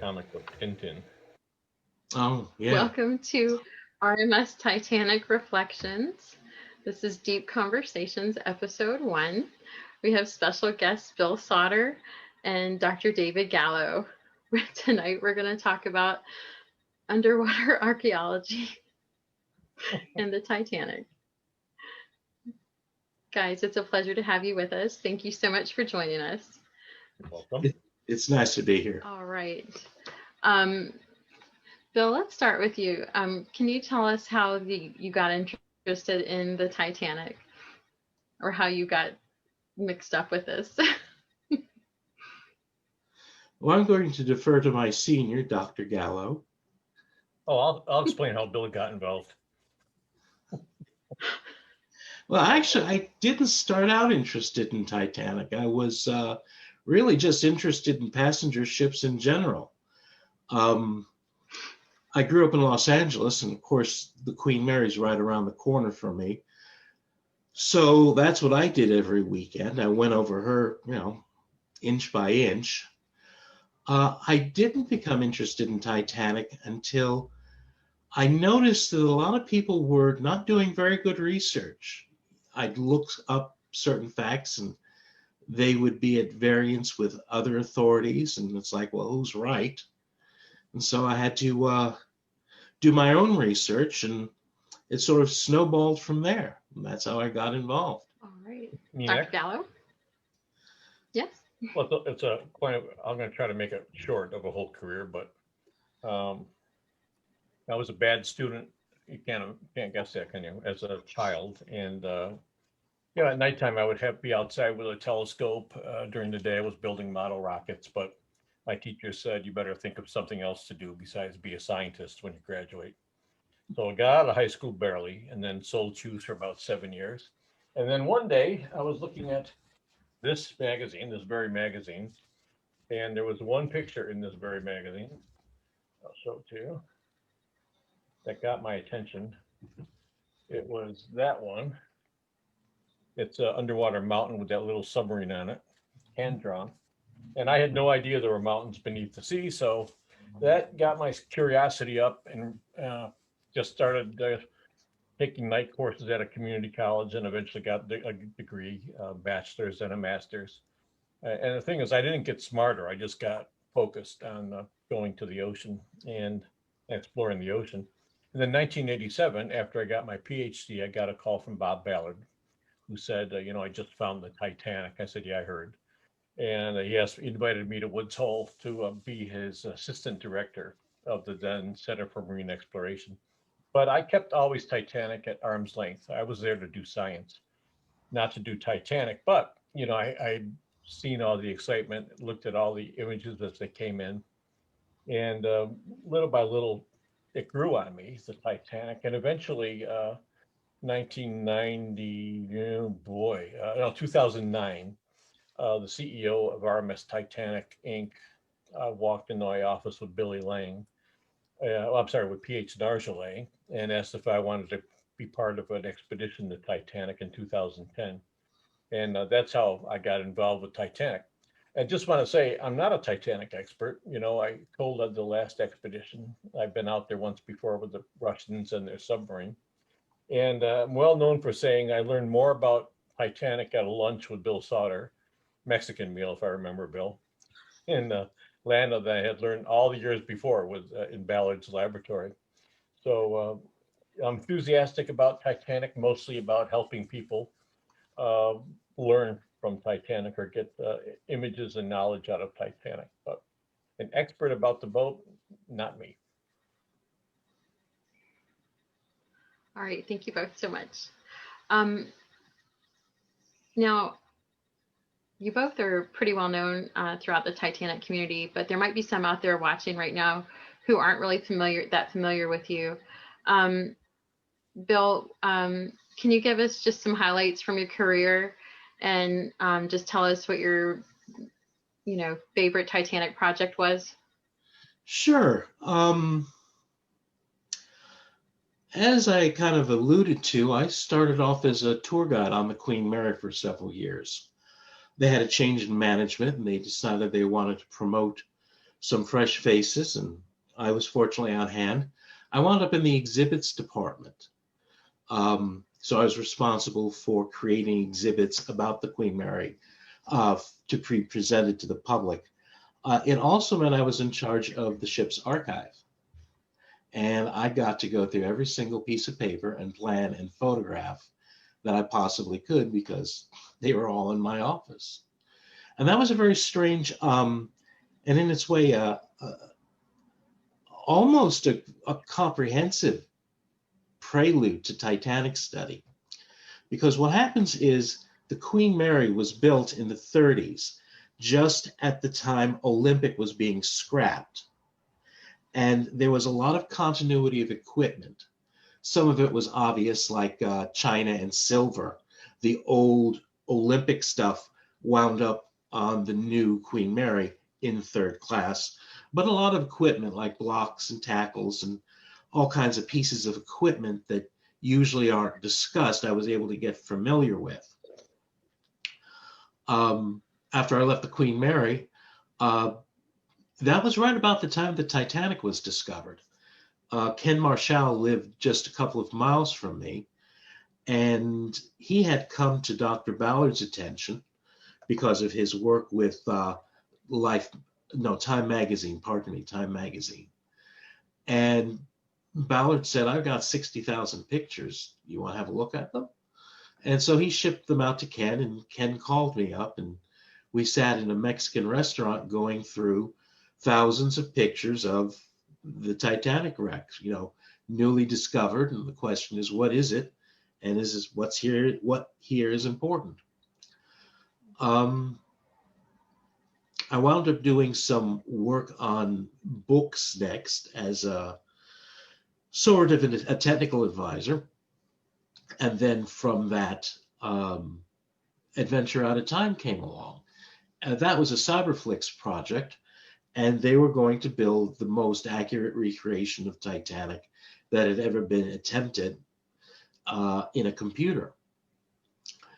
comic book, Tintin. Oh, yeah. Welcome to RMS Titanic Reflections. This is Deep Conversations, Episode 1. We have special guests Bill Sauder and Dr. David Gallo. Tonight we're going to talk about underwater archaeology and the Titanic. Guys, it's a pleasure to have you with us. Thank you so much for joining us. You're welcome. It's nice to be here. All right. Bill, let's start with you. Can you tell us how you got interested in the Titanic, or how you got mixed up with this? Well, I'm going to defer to my senior, Dr. Gallo. Oh, I'll explain how Bill got involved. Well, actually, I didn't start out interested in Titanic. I was really just interested in passenger ships in general. I grew up in Los Angeles, and of course, the Queen Mary's right around the corner from me. So that's what I did every weekend. I went over her, inch by inch. I didn't become interested in Titanic until I noticed that a lot of people were not doing very good research. I'd look up certain facts and they would be at variance with other authorities. And it's like, well, who's right? And so I had to do my own research, and it sort of snowballed from there. And that's how I got involved. All right. Yeah. Dr. Gallo? Yes? Well, it's a point of, I'm going to try to make it short of a whole career, but I was a bad student. You can't guess that, can you? As a child, and at nighttime I would be outside with a telescope. During the day I was building model rockets, but my teacher said you better think of something else to do besides be a scientist when you graduate. So I got out of high school barely, and then sold shoes for about 7 years. And then one day I was looking at this very magazine, and there was one picture in this very magazine, I'll show it to you, that got my attention. It was that one. It's an underwater mountain with that little submarine on it, hand drawn. And I had no idea there were mountains beneath the sea. So that got my curiosity up, and just started taking night courses at a community college, and eventually got a degree, a bachelor's and a master's. And the thing is, I didn't get smarter. I just got focused on going to the ocean and exploring the ocean. And then 1987, after I got my PhD, I got a call from Bob Ballard, who said, I just found the Titanic. I said, yeah, I heard. And he invited me to Woods Hole to be his assistant director of the then Center for Marine Exploration. But I kept always Titanic at arm's length. I was there to do science, not to do Titanic. But, I'd seen all the excitement, looked at all the images as they came in. And little by little, it grew on me, the Titanic. And eventually, 2009, the CEO of RMS Titanic, Inc. Walked into my office with Billy Lang, with PH Nargelet, and asked if I wanted to be part of an expedition to Titanic in 2010. And that's how I got involved with Titanic. I just want to say, I'm not a Titanic expert. I co-led the last expedition. I've been out there once before with the Russians and their submarine. And I'm well known for saying I learned more about Titanic at a lunch with Bill Sauder, Mexican meal, if I remember, Bill, in Atlanta, that I had learned all the years before in Ballard's laboratory. So I'm enthusiastic about Titanic, mostly about helping people learn from Titanic or get images and knowledge out of Titanic. But an expert about the boat, not me. All right, thank you both so much. Now, you both are pretty well known throughout the Titanic community, but there might be some out there watching right now who aren't really familiar with you. Bill, can you give us just some highlights from your career, and just tell us what your, favorite Titanic project was? Sure. As I kind of alluded to, I started off as a tour guide on the Queen Mary for several years. They had a change in management, and they decided they wanted to promote some fresh faces, and I was fortunately on hand. I wound up in the exhibits department. So I was responsible for creating exhibits about the Queen Mary to be presented to the public. It also meant I was in charge of the ship's archive. And I got to go through every single piece of paper and plan and photograph that I possibly could because they were all in my office. And that was a very strange, and in its way, almost a comprehensive prelude to Titanic study. Because what happens is the Queen Mary was built in the 30s, just at the time Olympic was being scrapped. And there was a lot of continuity of equipment. Some of it was obvious, like China and silver. The old Olympic stuff wound up on the new Queen Mary in third class. But a lot of equipment like blocks and tackles and all kinds of pieces of equipment that usually aren't discussed, I was able to get familiar with. After I left the Queen Mary, that was right about the time the Titanic was discovered. Ken Marshall lived just a couple of miles from me, and he had come to Dr. Ballard's attention because of his work with Time Magazine. And Ballard said, I've got 60,000 pictures. You want to have a look at them? And so he shipped them out to Ken, and Ken called me up, and we sat in a Mexican restaurant going through thousands of pictures of the Titanic wreck, newly discovered. And the question is, what is it? And what here is important? I wound up doing some work on books next as a sort of a technical advisor. And then from that, Adventure Out of Time came along. And that was a Cyberflix project. And they were going to build the most accurate recreation of Titanic that had ever been attempted in a computer.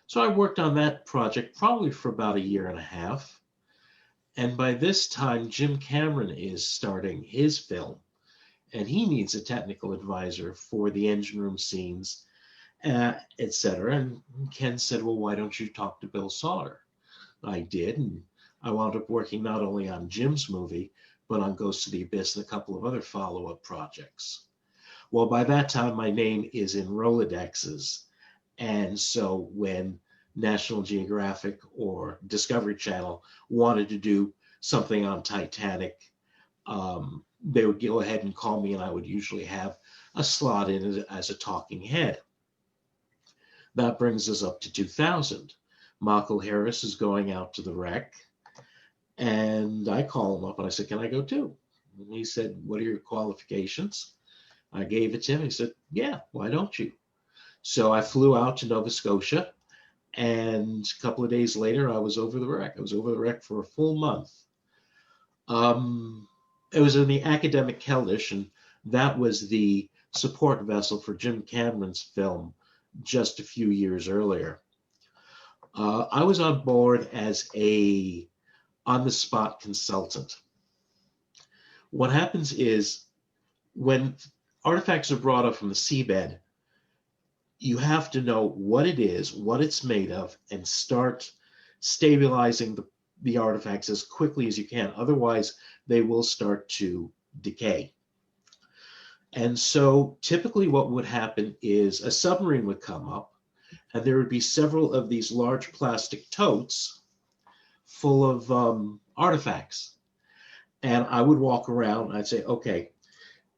So I worked on that project probably for about a year and a half. And by this time, Jim Cameron is starting his film, and he needs a technical advisor for the engine room scenes, etc. And Ken said, well, why don't you talk to Bill Sauder? I did, and I wound up working not only on Jim's movie, but on Ghost of the Abyss and a couple of other follow-up projects. Well, by that time, my name is in Rolodexes. And so when National Geographic or Discovery Channel wanted to do something on Titanic, they would go ahead and call me, and I would usually have a slot in as a talking head. That brings us up to 2000. Michael Harris is going out to the wreck. And I call him up and I said, can I go too? And he said, what are your qualifications? I gave it to him. He said, yeah, why don't you? So I flew out to Nova Scotia, and a couple of days later, I was over the wreck. I was over the wreck for a full month. It was in the academic Keldysh, and that was the support vessel for Jim Cameron's film just a few years earlier. I was on board as a on-the-spot consultant. What happens is when artifacts are brought up from the seabed, you have to know what it is, what it's made of, and start stabilizing the artifacts as quickly as you can. Otherwise, they will start to decay. And so typically what would happen is a submarine would come up, and there would be several of these large plastic totes full of artifacts. And I would walk around and I'd say, okay,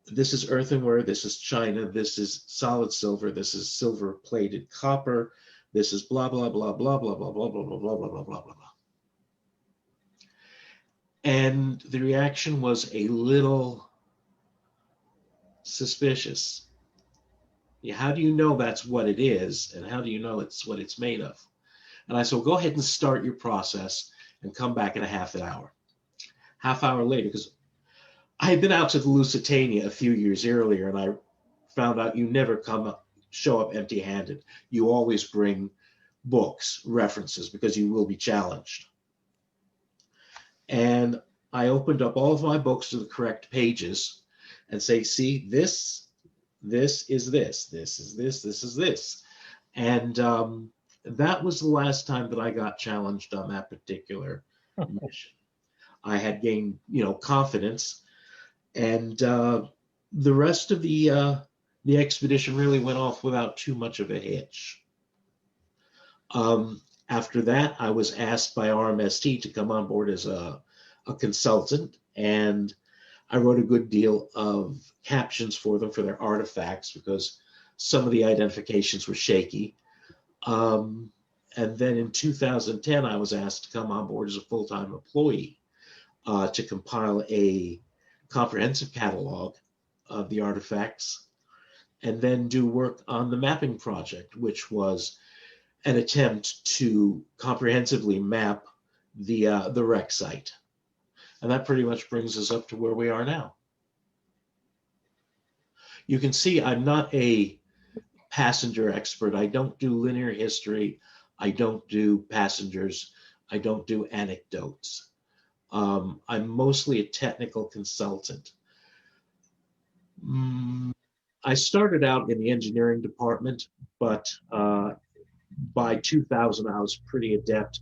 this is earthenware, this is china, this is solid silver, this is silver plated copper, this is blah, blah, blah, blah, blah, blah, blah, blah, blah, blah, blah, blah, blah, blah. And the reaction was a little suspicious. Yeah, how do you know that's what it is? And how do you know it's what it's made of? And I said, well, go ahead and start your process and come back in a half an hour. Half hour later, because I had been out to the Lusitania a few years earlier, and I found out you never show up empty-handed. You always bring books, references, because you will be challenged. And I opened up all of my books to the correct pages and say, see, this is this is this is this. And that was the last time that I got challenged on that particular mission. I had gained, confidence, and the rest of the expedition really went off without too much of a hitch. After that, I was asked by RMST to come on board as a consultant, and I wrote a good deal of captions for them for their artifacts because some of the identifications were shaky. And then in 2010, I was asked to come on board as a full-time employee to compile a comprehensive catalog of the artifacts, and then do work on the mapping project, which was an attempt to comprehensively map the wreck site. And that pretty much brings us up to where we are now. You can see I'm not a passenger expert. I don't do linear history. I don't do passengers. I don't do anecdotes. I'm mostly a technical consultant. I started out in the engineering department, but by 2000, I was pretty adept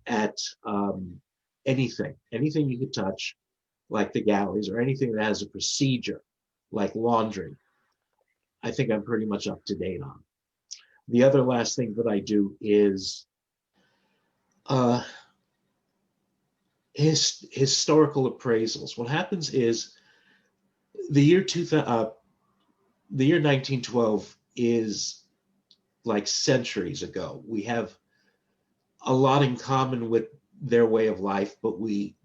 at anything you could touch, like the galleys, or anything that has a procedure, like laundry. I think I'm pretty much up to date on. The other last thing that I do is historical appraisals. What happens is the year 1912 is like centuries ago. We have a lot in common with their way of life, but we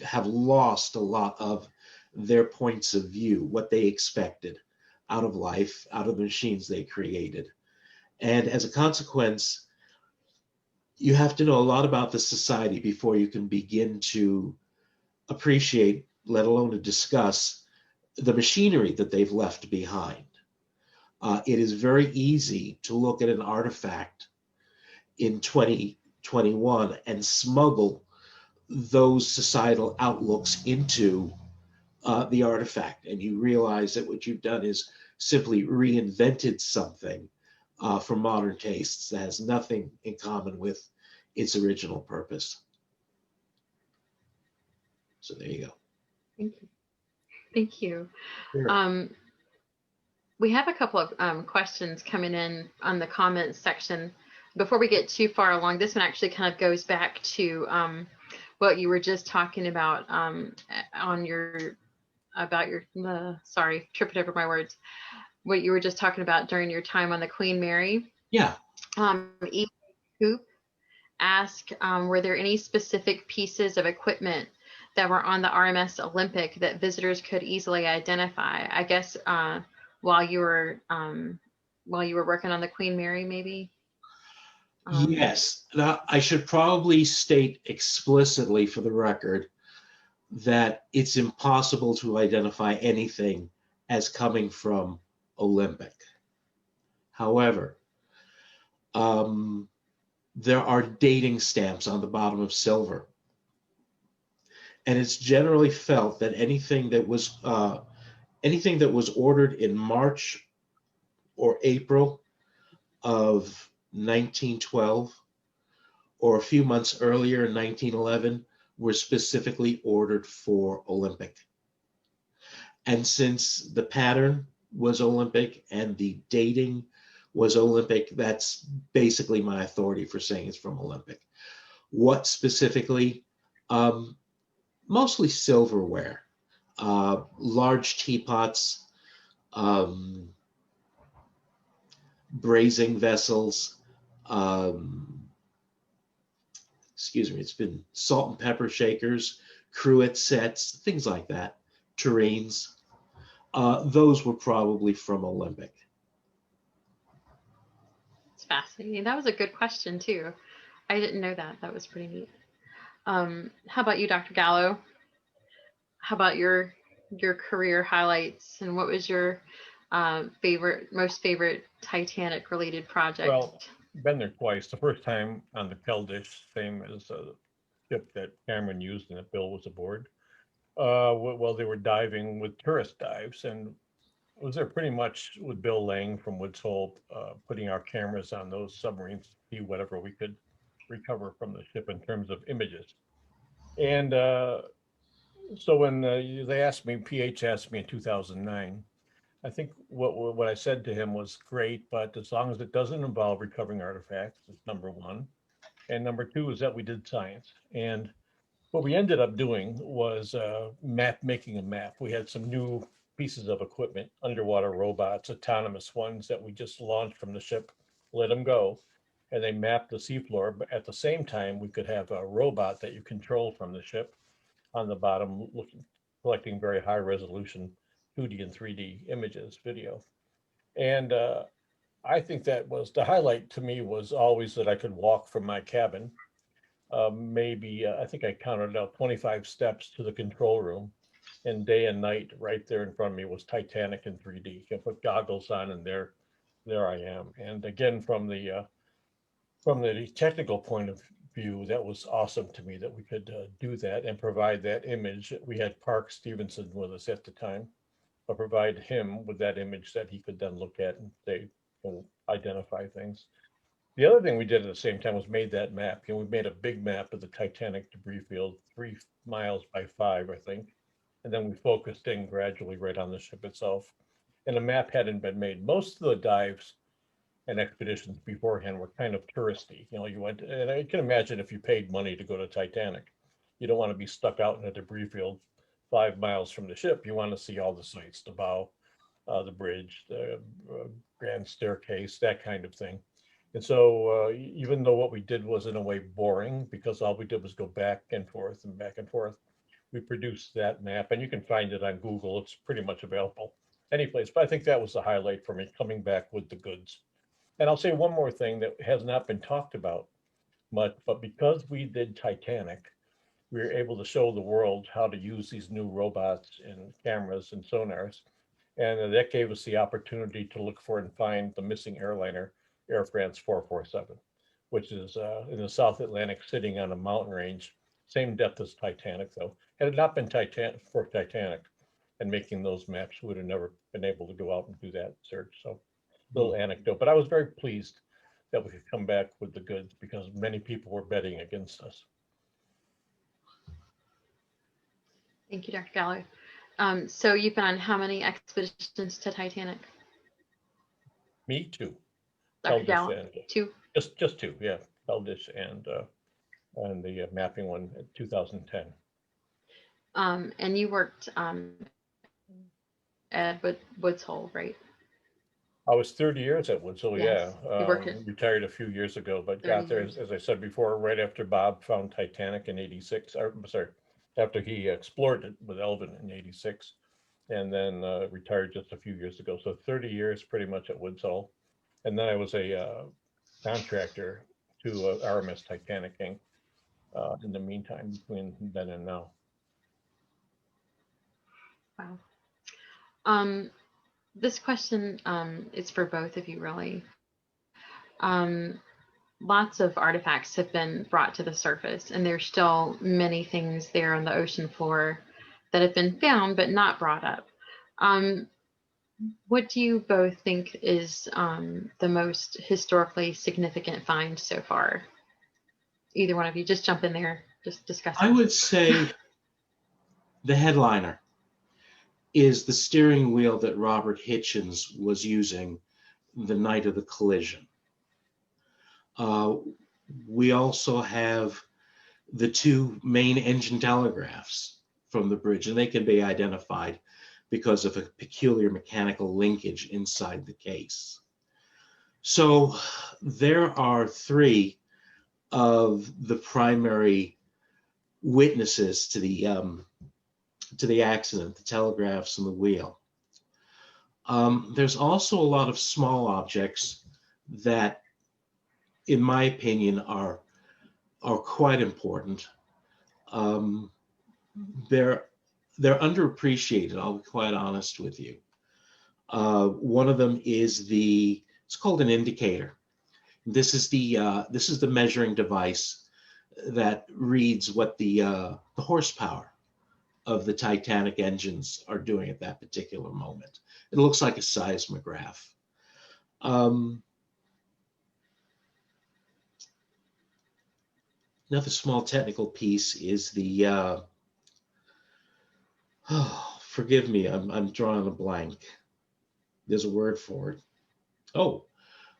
have lost a lot of their points of view, what they expected out of life, out of the machines they created. And as a consequence, you have to know a lot about the society before you can begin to appreciate, let alone to discuss, the machinery that they've left behind. It is very easy to look at an artifact in 2021 and smuggle those societal outlooks into the artifact, and you realize that what you've done is simply reinvented something for modern tastes that has nothing in common with its original purpose. So there you go. Thank you. Thank you. Sure. We have a couple of questions coming in on the comments section. Before we get too far along, this one actually kind of goes back to what you were just talking about sorry, tripping over my words. What you were just talking about during your time on the Queen Mary. Yeah. E. Coop asked, were there any specific pieces of equipment that were on the RMS Olympic that visitors could easily identify? I guess while you were working on the Queen Mary, maybe. Yes. Now, I should probably state explicitly for the record that it's impossible to identify anything as coming from Olympic. However, there are dating stamps on the bottom of silver. And it's generally felt that anything that was ordered in March or April of 1912 or a few months earlier in 1911 were specifically ordered for Olympic. And since the pattern was Olympic and the dating was Olympic, that's basically my authority for saying it's from Olympic. What specifically? Mostly silverware, large teapots, braising vessels, it's been salt and pepper shakers, cruet sets, things like that, tureens. Those were probably from Olympic. It's fascinating. That was a good question too. I didn't know that. That was pretty neat. How about you, Dr. Gallo? How about your career highlights, and what was your most favorite Titanic related project? Well, been there twice. The first time on the Keldish, same as a ship that Cameron used and that Bill was aboard. Well, they were diving with tourist dives, and was there pretty much with Bill Lang from Woods Hole, putting our cameras on those submarines to see whatever we could recover from the ship in terms of images. And so when they asked me, PH asked me in 2009, I think what I said to him was great, but as long as it doesn't involve recovering artifacts, it's number one. And number two is that we did science. And what we ended up doing was making a map. We had some new pieces of equipment, underwater robots, autonomous ones that we just launched from the ship, let them go, and they mapped the seafloor. But at the same time, we could have a robot that you control from the ship on the bottom, looking, collecting very high resolution 2D and 3D images, video. And I think that was the highlight to me was always that I could walk from my cabin maybe I think I counted out 25 steps to the control room, and day and night right there in front of me was Titanic in 3D. I put goggles on, and there I am. And again, from the technical point of view, that was awesome to me that we could do that and provide that image. We had Park Stevenson with us at the time, but provide him with that image that he could then look at and say, identify things. The other thing we did at the same time was made that map. We made a big map of the Titanic debris field, 3 miles by 5, I think. And then we focused in gradually right on the ship itself. And the map hadn't been made. Most of the dives and expeditions beforehand were kind of touristy. You went, and I can imagine if you paid money to go to Titanic, you don't want to be stuck out in a debris field 5 miles from the ship. You want to see all the sights, the bow, the bridge, the grand staircase, that kind of thing. And so even though what we did was in a way boring, because all we did was go back and forth and back and forth, we produced that map, and you can find it on Google. It's pretty much available any place. But I think that was the highlight for me, coming back with the goods. And I'll say one more thing that has not been talked about much, but because we did Titanic, we were able to show the world how to use these new robots and cameras and sonars. And that gave us the opportunity to look for and find the missing airliner, Air France 447, which is in the South Atlantic, sitting on a mountain range, same depth as Titanic, though. Had it not been for Titanic and making those maps, we would have never been able to go out and do that search. So, little anecdote, but I was very pleased that we could come back with the goods because many people were betting against us. Thank you, Dr. Gallo. So you've been on how many expeditions to Titanic? Me too. Dr. Gallo, 2? Just 2, yeah. Feldish and the mapping one in 2010. And you worked at Woods Hole, right? I was 30 years at Woods Hole, yes. yeah. Retired a few years ago, but got there, as I said before, right after Bob found Titanic in 86. Sorry, after he explored it with Elvin in 86, and then retired just a few years ago. So 30 years pretty much at Woods Hole. And then I was a contractor to RMS Titanic Inc. In the meantime, between then and now. Wow. This question is for both of you, really. Lots of artifacts have been brought to the surface, and there's still many things there on the ocean floor that have been found but not brought up. What do you both think is the most historically significant find so far? Either one of you, just jump in there, just discuss. I would say the headliner is the steering wheel that Robert Hitchens was using the night of the collision. We also have the 2 main engine telegraphs from the bridge, and they can be identified because of a peculiar mechanical linkage inside the case. So there are 3 of the primary witnesses to the accident, the telegraphs and the wheel. There's also a lot of small objects that, in my opinion, are quite important. They're underappreciated, I'll be quite honest with you. One of them is it's called an indicator. This is the measuring device that reads what the horsepower of the Titanic engines are doing at that particular moment. It looks like a seismograph. Another small technical piece is the, forgive me, I'm drawing a blank. There's a word for it. Oh,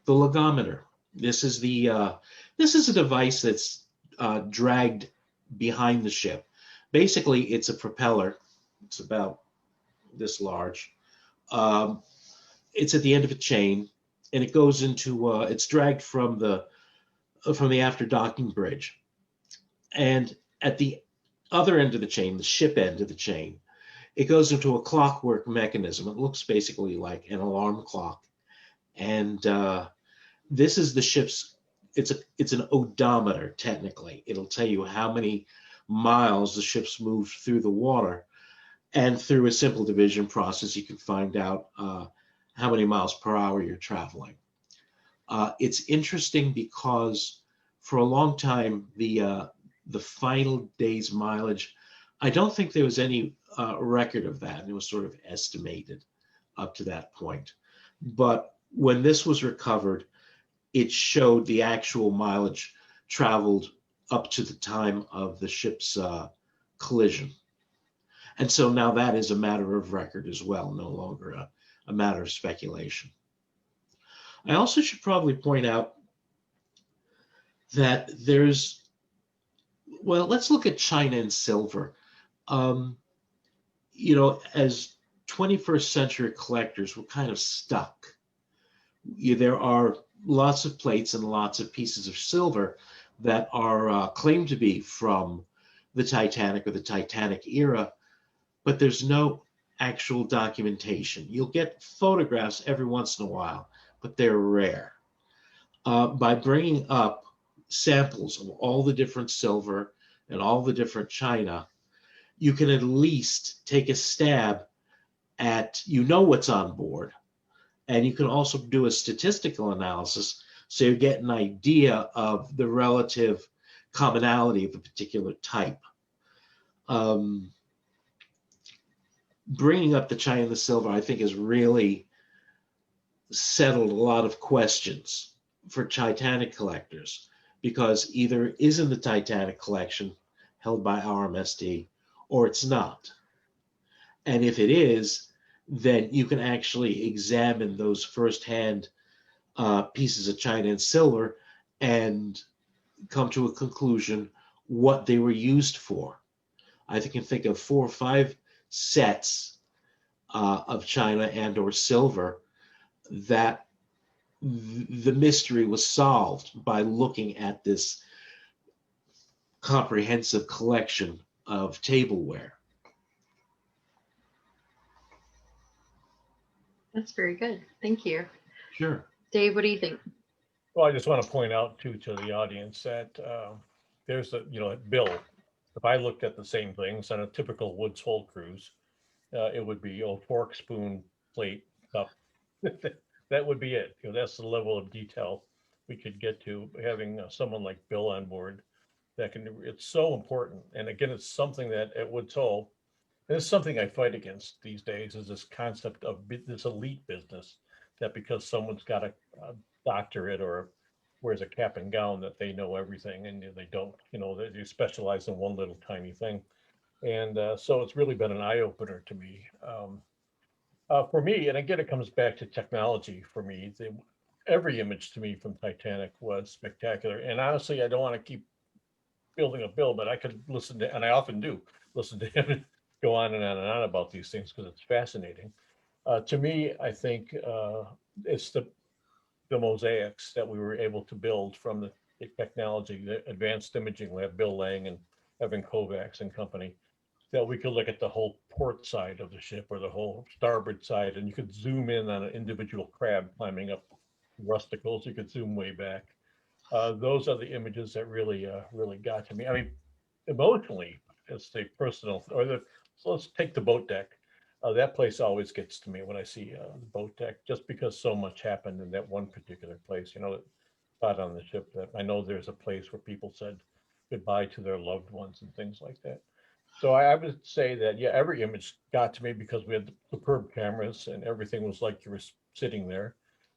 the Legometer. This is a device that's dragged behind the ship. Basically, it's a propeller. It's about this large. It's at the end of a chain, and it goes into. It's dragged from the after docking bridge, and at the other end of the chain, the ship end of the chain, it goes into a clockwork mechanism. It looks basically like an alarm clock, and this is the ship's. It's an odometer technically. It'll tell you how many miles the ship's moved through the water, and through a simple division process, you can find out how many miles per hour you're traveling. It's interesting because for a long time the final day's mileage, I don't think there was any record of that, and it was sort of estimated up to that point. But when this was recovered, it showed the actual mileage traveled up to the time of the ship's collision. And so now that is a matter of record as well, no longer a matter of speculation. I also should probably point out that let's look at China and silver. As 21st century collectors, we're kind of stuck. There are lots of plates and lots of pieces of silver that are claimed to be from the Titanic or the Titanic era, but there's no actual documentation. You'll get photographs every once in a while, but they're rare. By bringing up samples of all the different silver and all the different china, you can at least take a stab at, what's on board. And you can also do a statistical analysis so you get an idea of the relative commonality of a particular type. Bringing up the china and the silver, I think, has really settled a lot of questions for Titanic collectors, because either it is in the Titanic collection held by RMSD or it's not. And if it is, then you can actually examine those firsthand pieces of china and silver and come to a conclusion what they were used for. I can think of 4 or 5 sets of china and or silver that the mystery was solved by looking at this comprehensive collection of tableware. That's very good. Thank you. Sure. Dave, what do you think? Well, I just want to point out too to the audience that there's Bill. If I looked at the same things on a typical Woods Hole cruise, it would be fork, spoon, plate, cup. That would be it. That's the level of detail we could get to, having someone like Bill on board. It's so important. And again, it's something that at Woods Hole, and it's something I fight against these days, is this concept of this elite business, that because someone's got a doctorate or wears a cap and gown that they know everything, and they don't. They specialize in one little tiny thing. And so it's really been an eye opener to me. For me, and again, it comes back to technology for me. Every image to me from Titanic was spectacular. And honestly, I don't want to keep building a bill, but I could listen to, and I often do listen to him go on and on and on about these things because it's fascinating. To me, I think it's the mosaics that we were able to build from the technology, the advanced imaging lab, Bill Lang and Evan Kovacs and company, that we could look at the whole port side of the ship or the whole starboard side, and you could zoom in on an individual crab climbing up rusticles. You could zoom way back. Those are the images that really got to me. I mean, emotionally, it's the personal, so let's take the boat deck. That place always gets to me when I see the boat deck, just because so much happened in that one particular place. Spot on the ship that I know there's a place where people said goodbye to their loved ones and things like that. So I would say that, yeah, every image got to me because we had superb cameras and everything was like you were sitting there.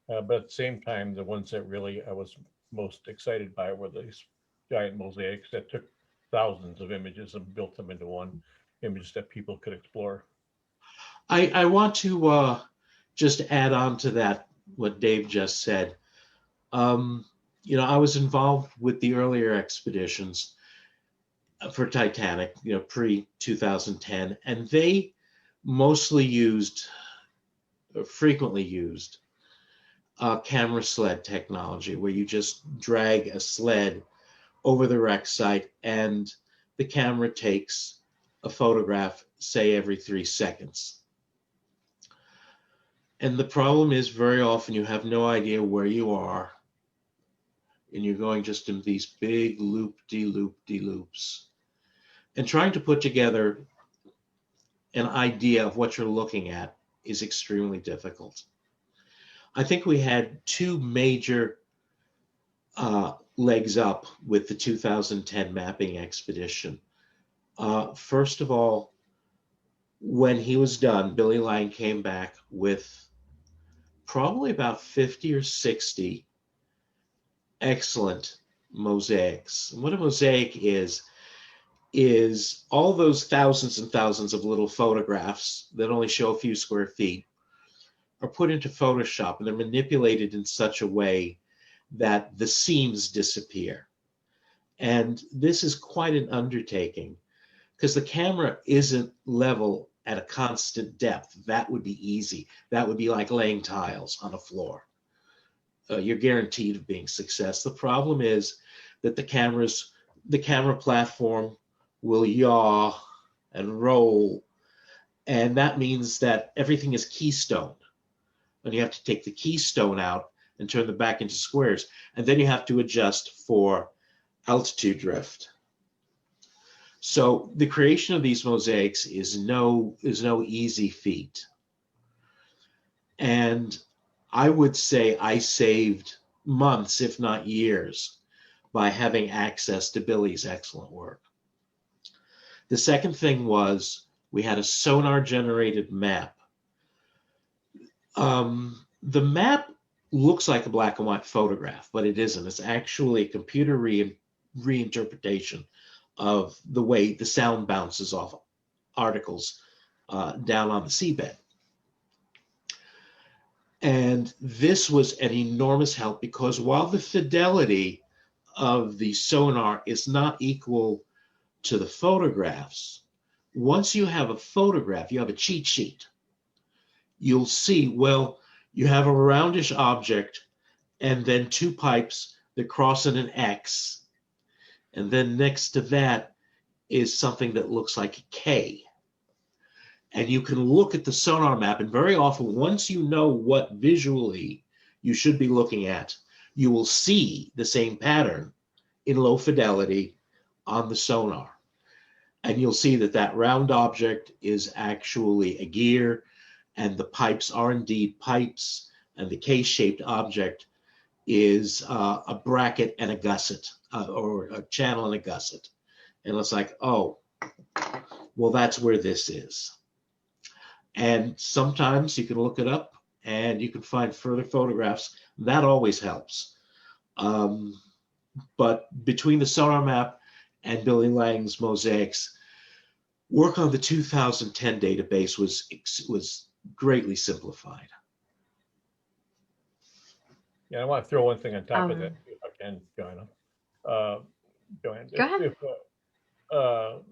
But at the same time, the ones that really I was most excited by were these giant mosaics that took thousands of images and built them into one image that people could explore. I want to just add on to that what Dave just said. Um, I was involved with the earlier expeditions for Titanic, pre 2010, and they mostly frequently used camera sled technology, where you just drag a sled over the wreck site and the camera takes a photograph, say every 3 seconds. And the problem is very often you have no idea where you are, and you're going just in these big loop-de-loops. And trying to put together an idea of what you're looking at is extremely difficult. I think we had two major legs up with the 2010 mapping expedition. First of all, when he was done, Billy Lang came back with probably about 50 or 60 excellent mosaics. And what a mosaic is all those thousands and thousands of little photographs that only show a few square feet are put into Photoshop, and they're manipulated in such a way that the seams disappear. And this is quite an undertaking because the camera isn't level at a constant depth. That would be easy. That would be like laying tiles on a floor. You're guaranteed of being success. The problem is that the camera platform will yaw and roll, and that means that everything is keystoned. And you have to take the keystone out and turn them back into squares, and then you have to adjust for altitude drift. So the creation of these mosaics is no easy feat. And I would say I saved months, if not years, by having access to Billy's excellent work. The second thing was we had a sonar generated map. The map looks like a black and white photograph, but it isn't. It's actually a computer reinterpretation of the way the sound bounces off articles down on the seabed. And this was an enormous help because while the fidelity of the sonar is not equal to the photographs, once you have a photograph, you have a cheat sheet. You'll see, well, you have a roundish object and then two pipes that cross in an X. And then next to that is something that looks like a K. And you can look at the sonar map, and very often, once you know what visually you should be looking at, you will see the same pattern in low fidelity on the sonar. And you'll see that that round object is actually a gear, and the pipes are indeed pipes, and the K-shaped object is a bracket and a gusset, or a channel and a gusset. And it's like, oh, well, that's where this is. And sometimes you can look it up and you can find further photographs. That always helps. But between the sonar map and Billy Lang's mosaics, work on the 2010 database was greatly simplified. Yeah, I want to throw one thing on top of that, if I can, Joanna. Joanna, Go ahead.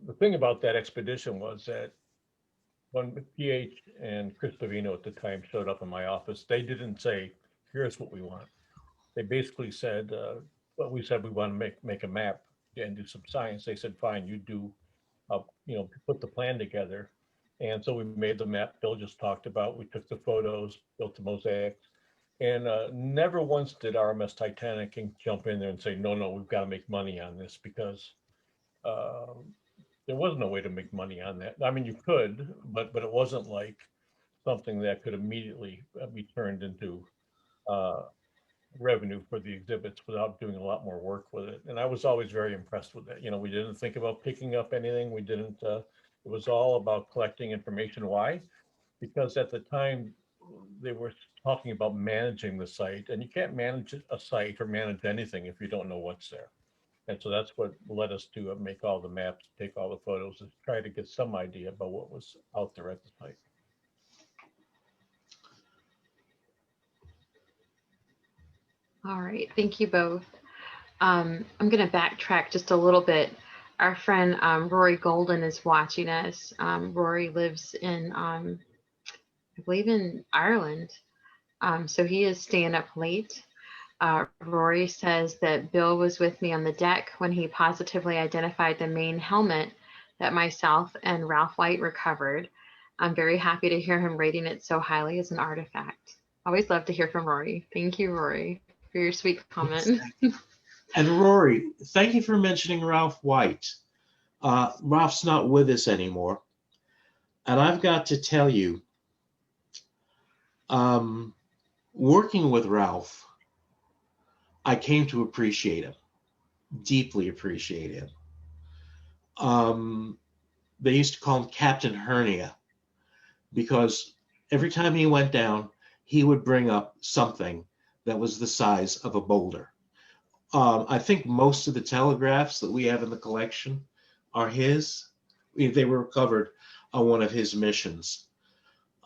The thing about that expedition was that when PH and Chris Pavino at the time showed up in my office, they didn't say, here's what we want. They basically said, well, we said we want to make a map and do some science. They said, fine, you do, put the plan together. And so we made the map Bill just talked about. We took the photos, built the mosaics, and never once did RMS Titanic jump in there and say, no, we've got to make money on this, because there was no way to make money on that. I mean, you could, but it wasn't like something that could immediately be turned into revenue for the exhibits without doing a lot more work with it. And I was always very impressed with that. We didn't think about picking up anything. We didn't It was all about collecting information. Why? Because at the time they were talking about managing the site, and you can't manage a site or manage anything if you don't know what's there. And so that's what led us to make all the maps, take all the photos, and try to get some idea about what was out there at the site. All right, thank you both. I'm going to backtrack just a little bit. Our friend Rory Golden is watching us. Rory lives in, I believe, in Ireland. So he is staying up late. Rory says that Bill was with me on the deck when he positively identified the main helmet that myself and Ralph White recovered. I'm very happy to hear him rating it so highly as an artifact. Always love to hear from Rory. Thank you, Rory, for your sweet comment. And Rory, thank you for mentioning Ralph White. Ralph's not with us anymore. And I've got to tell you, working with Ralph, I came to appreciate him, deeply appreciate him. They used to call him Captain Hernia because every time he went down, he would bring up something that was the size of a boulder. I think most of the telegraphs that we have in the collection are his. They were recovered on one of his missions.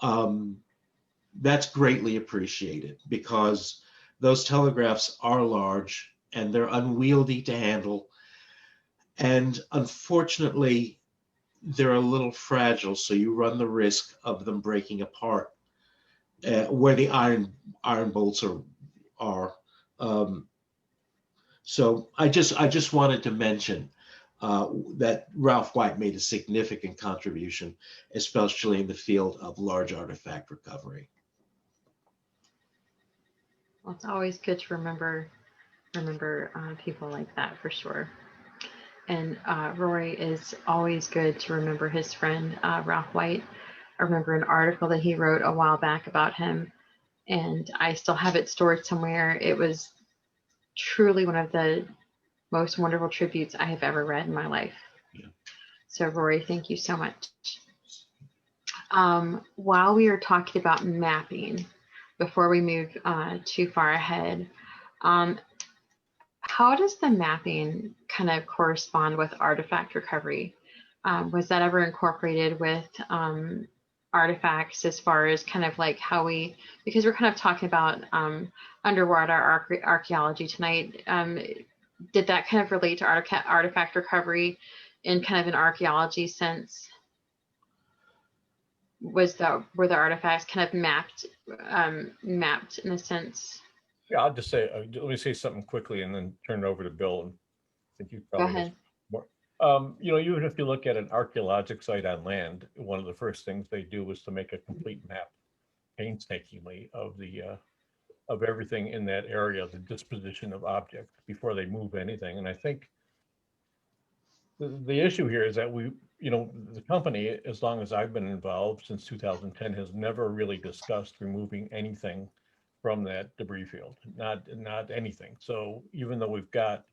That's greatly appreciated because those telegraphs are large and they're unwieldy to handle. And unfortunately, they're a little fragile, so you run the risk of them breaking apart where the iron bolts are. So I just wanted to mention that Ralph White made a significant contribution, especially in the field of large artifact recovery. Well, it's always good to remember people like that for sure. And Rory, is always good to remember his friend Ralph White. I remember an article that he wrote a while back about him, and I still have it stored somewhere. It was truly one of the most wonderful tributes I have ever read in my life. Yeah. So Rory, thank you so much. While we are talking about mapping, before we move too far ahead, how does the mapping kind of correspond with artifact recovery? Was that ever incorporated with artifacts as far as kind of like how because we're kind of talking about underwater archaeology tonight, did that kind of relate to artifact recovery in kind of an archaeology sense? Were the artifacts kind of mapped in a sense? Yeah, I'll just say, let me say something quickly and then turn it over to Bill. And I think you Go probably ahead. more. Even if you look at an archaeologic site on land, one of the first things they do is to make a complete map, painstakingly, of everything in that area, the disposition of objects before they move anything. And I think the issue here is that the company, as long as I've been involved since 2010, has never really discussed removing anything from that debris field, not anything. So even though we've got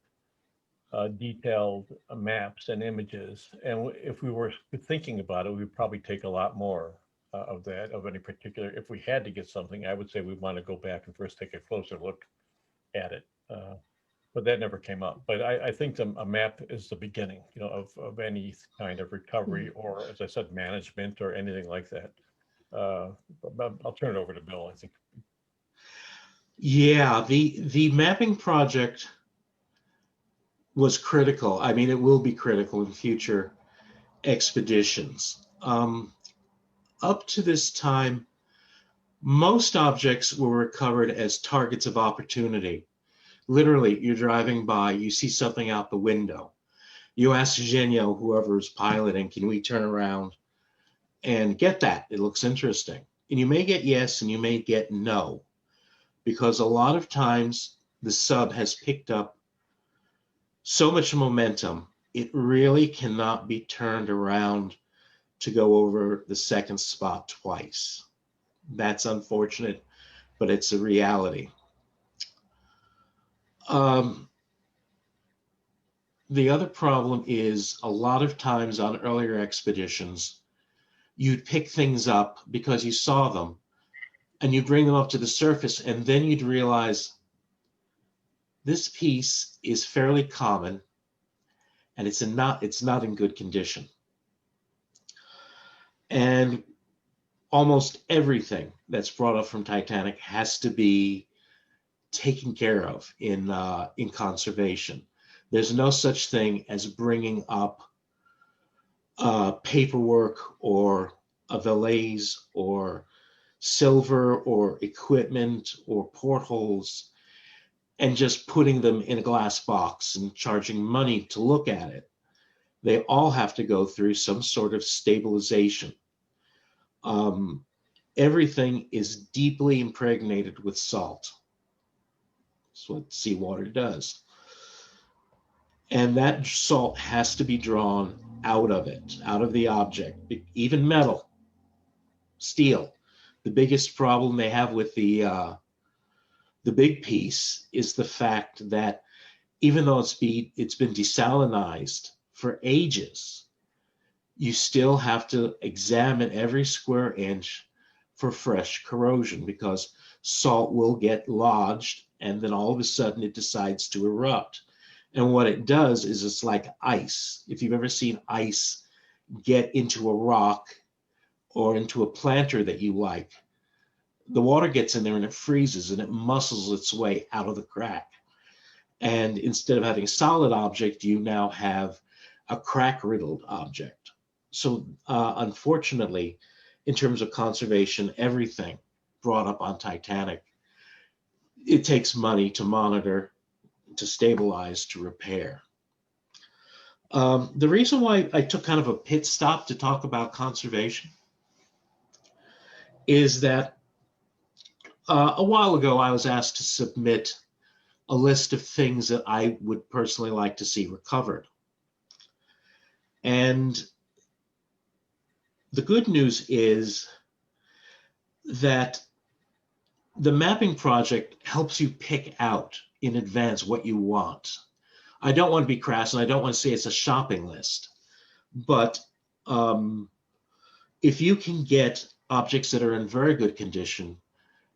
detailed maps and images, and if we were thinking about it, we'd probably take a lot more of any particular. If we had to get something, I would say we want to go back and first take a closer look at it. But that never came up. But I think a map is the beginning, of any kind of recovery or, as I said, management or anything like that. But I'll turn it over to Bill, I think. Yeah, the mapping project was critical. I mean, it will be critical in future expeditions. Up to this time, most objects were recovered as targets of opportunity. Literally, you're driving by, you see something out the window. You ask Genio, whoever is piloting, can we turn around and get that? It looks interesting. And you may get yes and you may get no, because a lot of times the sub has picked up so much momentum, it really cannot be turned around to go over the second spot twice. That's unfortunate, but it's a reality. The other problem is a lot of times on earlier expeditions, you'd pick things up because you saw them and you'd bring them up to the surface, and then you'd realize this piece is fairly common and it's not in good condition. And almost everything that's brought up from Titanic has to be taken care of in conservation. There's no such thing as bringing up paperwork or a valise or silver or equipment or portholes and just putting them in a glass box and charging money to look at it. They all have to go through some sort of stabilization. Everything is deeply impregnated with salt. That's what seawater does. And that salt has to be drawn out of it, out of the object, even metal, steel. The biggest problem they have with the big piece is the fact that even though it's been desalinized for ages, you still have to examine every square inch for fresh corrosion, because salt will get lodged and then all of a sudden it decides to erupt. And what it does is it's like ice. If you've ever seen ice get into a rock or into a planter that you like, the water gets in there and it freezes and it muscles its way out of the crack. And instead of having a solid object, you now have a crack-riddled object. So unfortunately, in terms of conservation, everything brought up on Titanic, it takes money to monitor, to stabilize, to repair. The reason why I took kind of a pit stop to talk about conservation is that a while ago I was asked to submit a list of things that I would personally like to see recovered. And the good news is that the mapping project helps you pick out in advance what you want. I don't want to be crass and I don't want to say it's a shopping list, but if you can get objects that are in very good condition,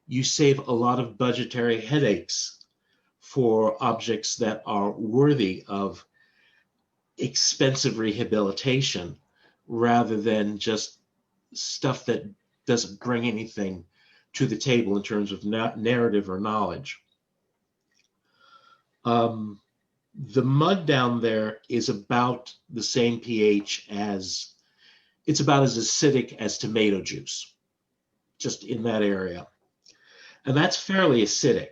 you save a lot of budgetary headaches for objects that are worthy of expensive rehabilitation rather than just stuff that doesn't bring anything to the table in terms of narrative or knowledge. The mud down there is about the same pH as, it's about as acidic as tomato juice, just in that area. And that's fairly acidic.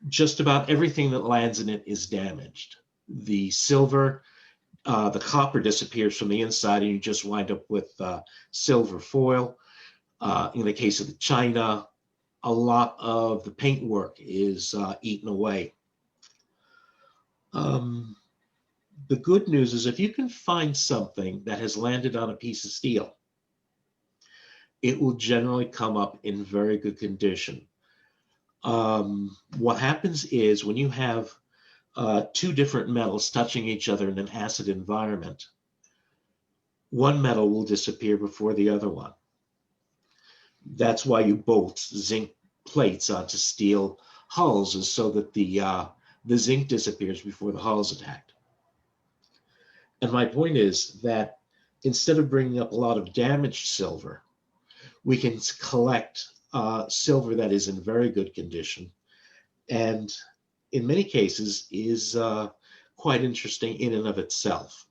Just about everything that lands in it is damaged. The silver, the copper disappears from the inside and you just wind up with silver foil. In the case of the china, a lot of the paintwork is eaten away. The good news is if you can find something that has landed on a piece of steel, it will generally come up in very good condition. What happens is when you have two different metals touching each other in an acid environment, one metal will disappear before the other one. That's why you bolt zinc plates onto steel hulls, is so that the zinc disappears before the hull is attacked. And my point is that instead of bringing up a lot of damaged silver, we can collect silver that is in very good condition, and in many cases is quite interesting in and of itself.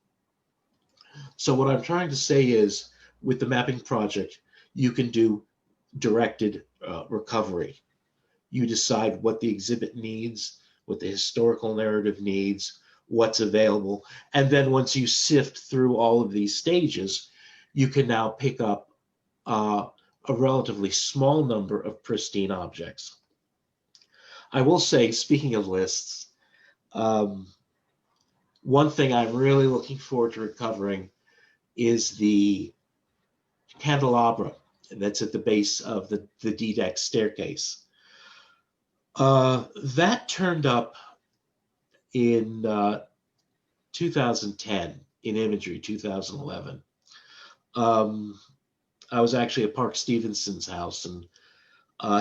So what I'm trying to say is, with the mapping project, you can do directed recovery. You decide what the exhibit needs, what the historical narrative needs, what's available, and then once you sift through all of these stages, you can now pick up a relatively small number of pristine objects. I will say, speaking of lists, one thing I'm really looking forward to recovering is the candelabra that's at the base of the D-deck staircase. That turned up in 2010 in imagery, 2011. I was actually at Park Stevenson's house, and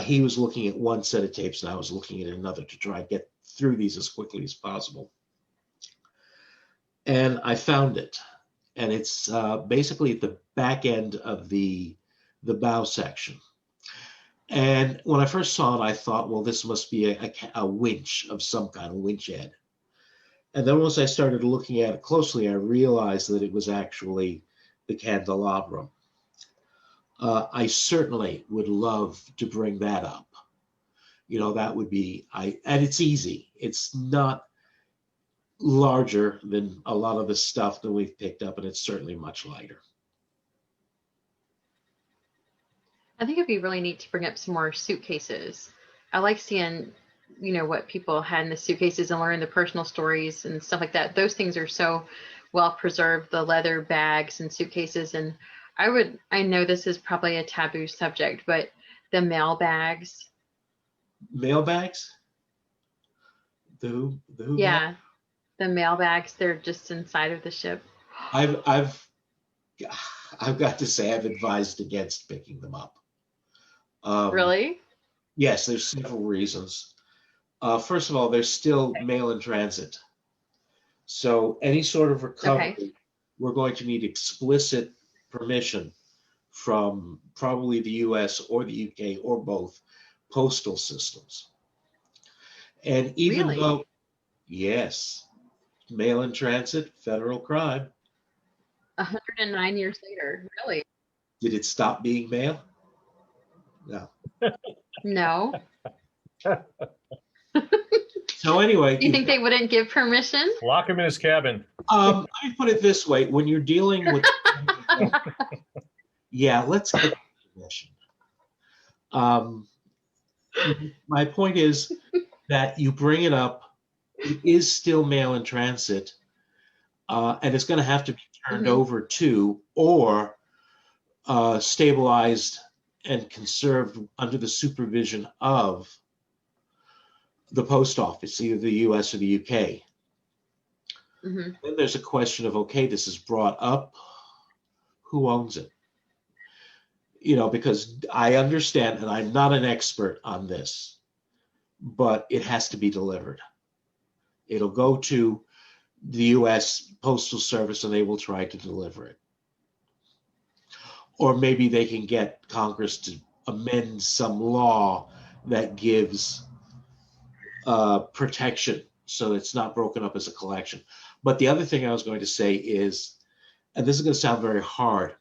he was looking at one set of tapes and I was looking at another to try and get through these as quickly as possible. And I found it. And it's basically at the back end of the bow section. And when I first saw it, I thought, well, this must be a winch of some kind, a winch head. And then once I started looking at it closely, I realized that it was actually the candelabrum. I certainly would love to bring that up. You know, that would be, and it's easy. It's not larger than a lot of the stuff that we've picked up, and it's certainly much lighter. I think it'd be really neat to bring up some more suitcases. I like seeing, you know, what people had in the suitcases and learning the personal stories and stuff like that. Those things are so well preserved, the leather bags and suitcases. And I know this is probably a taboo subject, but the mail bags. Mail bags? The who Yeah, bag? the mail bags, they're just inside of the ship. I've got to say I've advised against picking them up. Really? Yes, there's several reasons. First of all, there's still mail in transit. So any sort of recovery, we're going to need explicit permission from probably the US or the UK or both postal systems. And even Really? though, yes, mail in transit, federal crime. 109 years later, really? Did it stop being mail? No. No. So anyway, Do you think they wouldn't give permission? Lock him in his cabin. let me put it this way: when you're dealing with, yeah, let's get permission. My point is that you bring it up. It is still mail in transit, and it's going to have to be turned over to or stabilized and conserved under the supervision of the post office, either the US or the UK. Then there's a question of, okay, this is brought up, who owns it? You know, because I understand, and I'm not an expert on this, but it has to be delivered. It'll go to the US Postal Service and they will try to deliver it. Or maybe they can get Congress to amend some law that gives protection so it's not broken up as a collection. But the other thing I was going to say is, and this is going to sound very hard,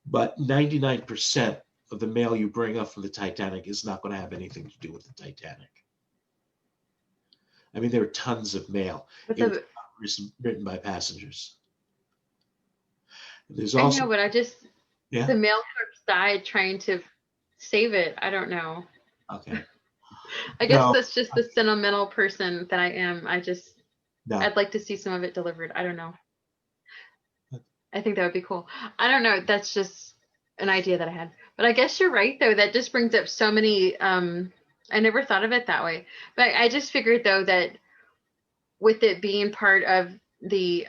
but 99% of the mail you bring up from the Titanic is not going to have anything to do with the Titanic. I mean, there are tons of mail. It was written by passengers. There's also, I know, but the mail clerks died trying to save it. I don't know. Okay. I guess that's just the sentimental person that I am. I'd like to see some of it delivered. I don't know. I think that would be cool. I don't know. That's just an idea that I had. But I guess you're right, though. That just brings up so many. I never thought of it that way. But I just figured, though, that with it being part of the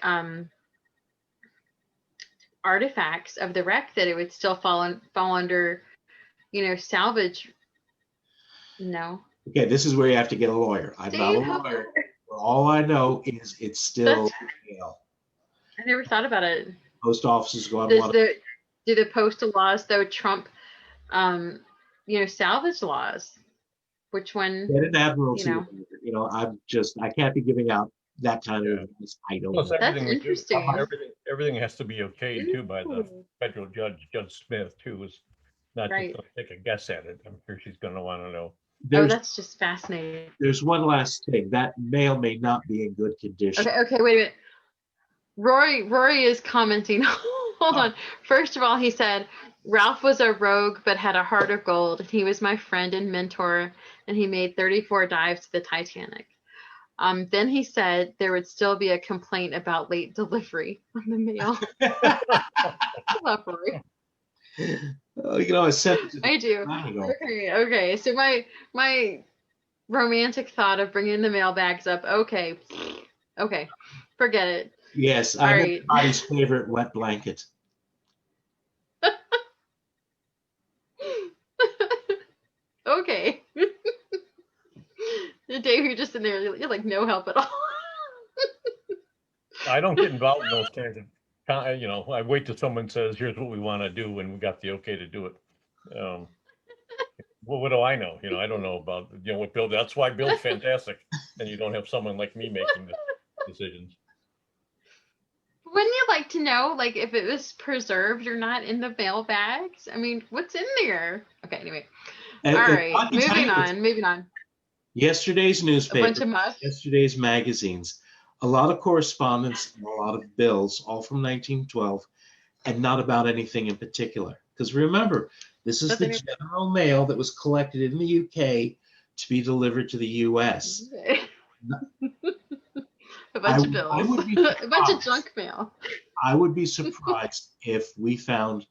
artifacts of the wreck, that it would still fall under, you know, salvage. No. Okay, this is where you have to get a lawyer. I'm not a lawyer. All I know is it's still mail. I never thought about it. Post offices go on. Do the postal laws, though, trump, you know, salvage laws? Which one? Get an admiralty. You know, I can't be giving out that kind of advice. I don't know. That's interesting. Everything has to be okayed too by the federal judge, Judge Smith, too. Is not just going to take a guess at it. I'm sure she's going to want to know. That's just fascinating. There's one last thing. That mail may not be in good condition. Okay, wait a minute. Rory is commenting. Hold on. First of all, he said, Ralph was a rogue but had a heart of gold. He was my friend and mentor, and he made 34 dives to the Titanic. Then he said there would still be a complaint about late delivery on the mail. I love Rory. You know, I said I do. Okay. So my romantic thought of bringing the mailbags up. Okay. Okay. Forget it. Yes, All I'm right. everybody's favorite wet blanket. Okay. Dave, you're just in there. You're like no help at all. I don't get involved in those kinds of, I wait till someone says, here's what we want to do, and we got the okay to do it. What do I know? I don't know about, what Bill, that's why Bill's fantastic. And you don't have someone like me making the decisions. Wouldn't you like to know, like, if it was preserved or not in the mailbags? I mean, what's in there? Okay, anyway. All right, I can tell you, moving on. Yesterday's A newspaper, bunch of muff. yesterday's magazines, a lot of correspondence, and a lot of bills, all from 1912, and not about anything in particular. Because remember, this is the general mail that was collected in the UK to be delivered to the US. A bunch of bills. I would be a bunch of junk mail. I would be surprised if we found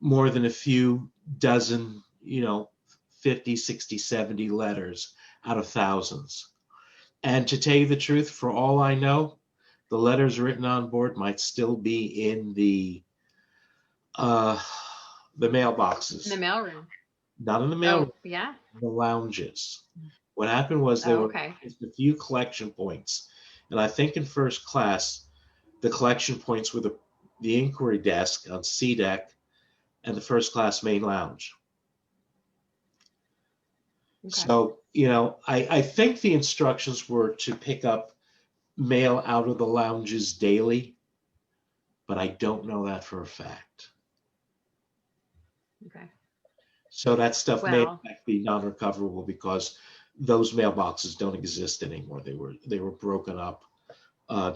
more than a few dozen, 50, 60, 70 letters out of thousands. And to tell you the truth, for all I know, the letters written on board might still be in the mailboxes. In the mailroom. Not in the mailroom. Oh, yeah. The lounges. What happened was there were just a few collection points. And I think in first class, the collection points were the inquiry desk on C deck and the first class main lounge. Okay. So, I think the instructions were to pick up mail out of the lounges daily, but I don't know that for a fact. Okay. So that stuff may in fact be non-recoverable because those mailboxes don't exist anymore. They were broken up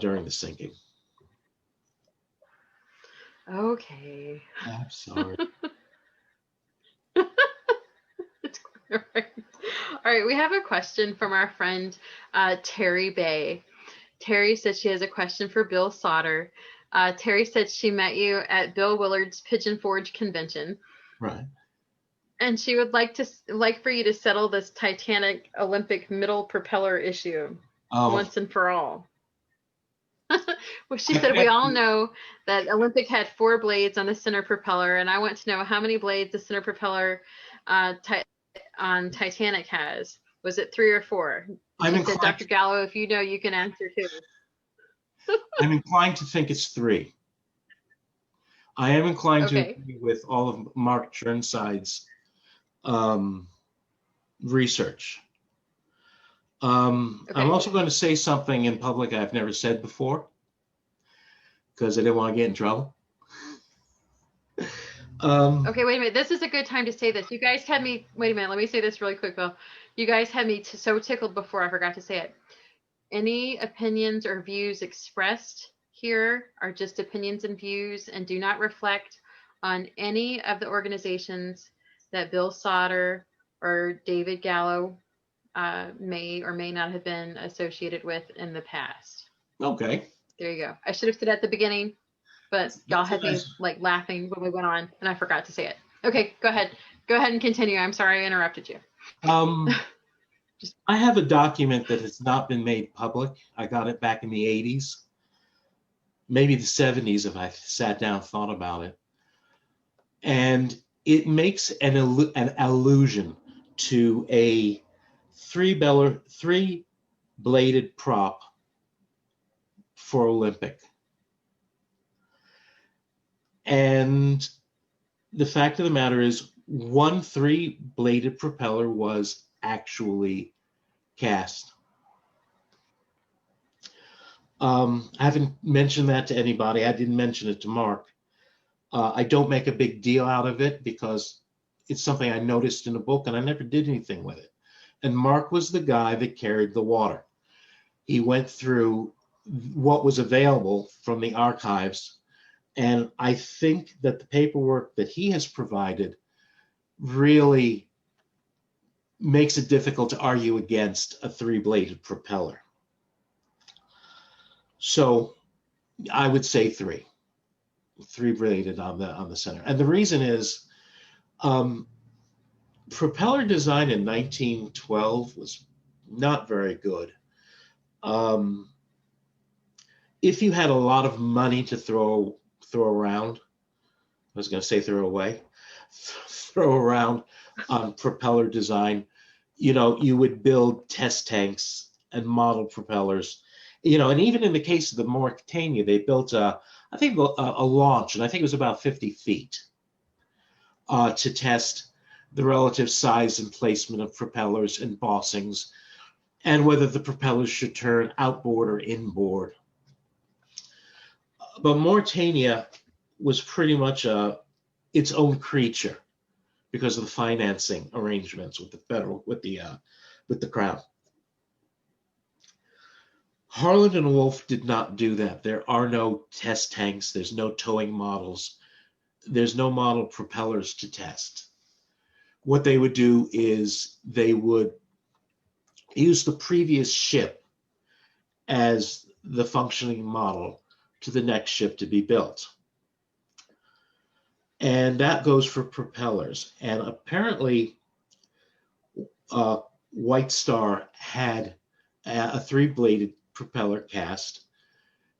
during the sinking. Okay. I'm sorry. All right, we have a question from our friend Terry Bay. Terry said she has a question for Bill Sauder. Terry said she met you at Bill Willard's Pigeon Forge convention. Right. And she would like for you to settle this Titanic Olympic middle propeller issue once and for all. Well, she said we all know that Olympic had 4 blades on the center propeller, and I want to know how many blades the center propeller on Titanic has. Was it 3 or 4? She said, Dr. Gallo, if you know, you can answer too. I'm inclined to think it's 3. I am inclined to agree with all of Mark Chernside's research. I'm also going to say something in public I've never said before because I didn't want to get in trouble. Okay, wait a minute. This is a good time to say this. You guys had me, wait a minute, let me say this really quick, Bill. You guys had me so tickled before I forgot to say it. Any opinions or views expressed here are just opinions and views and do not reflect on any of the organizations that Bill Sauder or David Gallo may or may not have been associated with in the past. Okay. There you go. I should have said at the beginning, but y'all had me like laughing when we went on and I forgot to say it. Okay, go ahead. Go ahead and continue. I'm sorry I interrupted you. I have a document that has not been made public. I got it back in the 80s, maybe the 70s if I sat down and thought about it. And it makes an allusion to a 3-bladed prop for Olympic. And the fact of the matter is, one 3-bladed propeller was actually cast. I haven't mentioned that to anybody. I didn't mention it to Mark. I don't make a big deal out of it because it's something I noticed in a book and I never did anything with it. And Mark was the guy that carried the water. He went through what was available from the archives. And I think that the paperwork that he has provided really makes it difficult to argue against a 3-bladed propeller. So I would say 3-bladed on the center. And the reason is propeller design in 1912 was not very good. If you had a lot of money to throw around, I was going to say throw away, throw around on propeller design, you would build test tanks and model propellers, and even in the case of the Mauritania, they built I think a launch, and I think it was about 50 feet to test the relative size and placement of propellers and bossings, and whether the propellers should turn outboard or inboard. But Mauritania was pretty much its own creature because of the financing arrangements with the crown. Harland and Wolff did not do that. There are no test tanks. There's no towing models. There's no model propellers to test. What they would do is they would use the previous ship as the functioning model to the next ship to be built. And that goes for propellers. And apparently, White Star had a 3-bladed propeller cast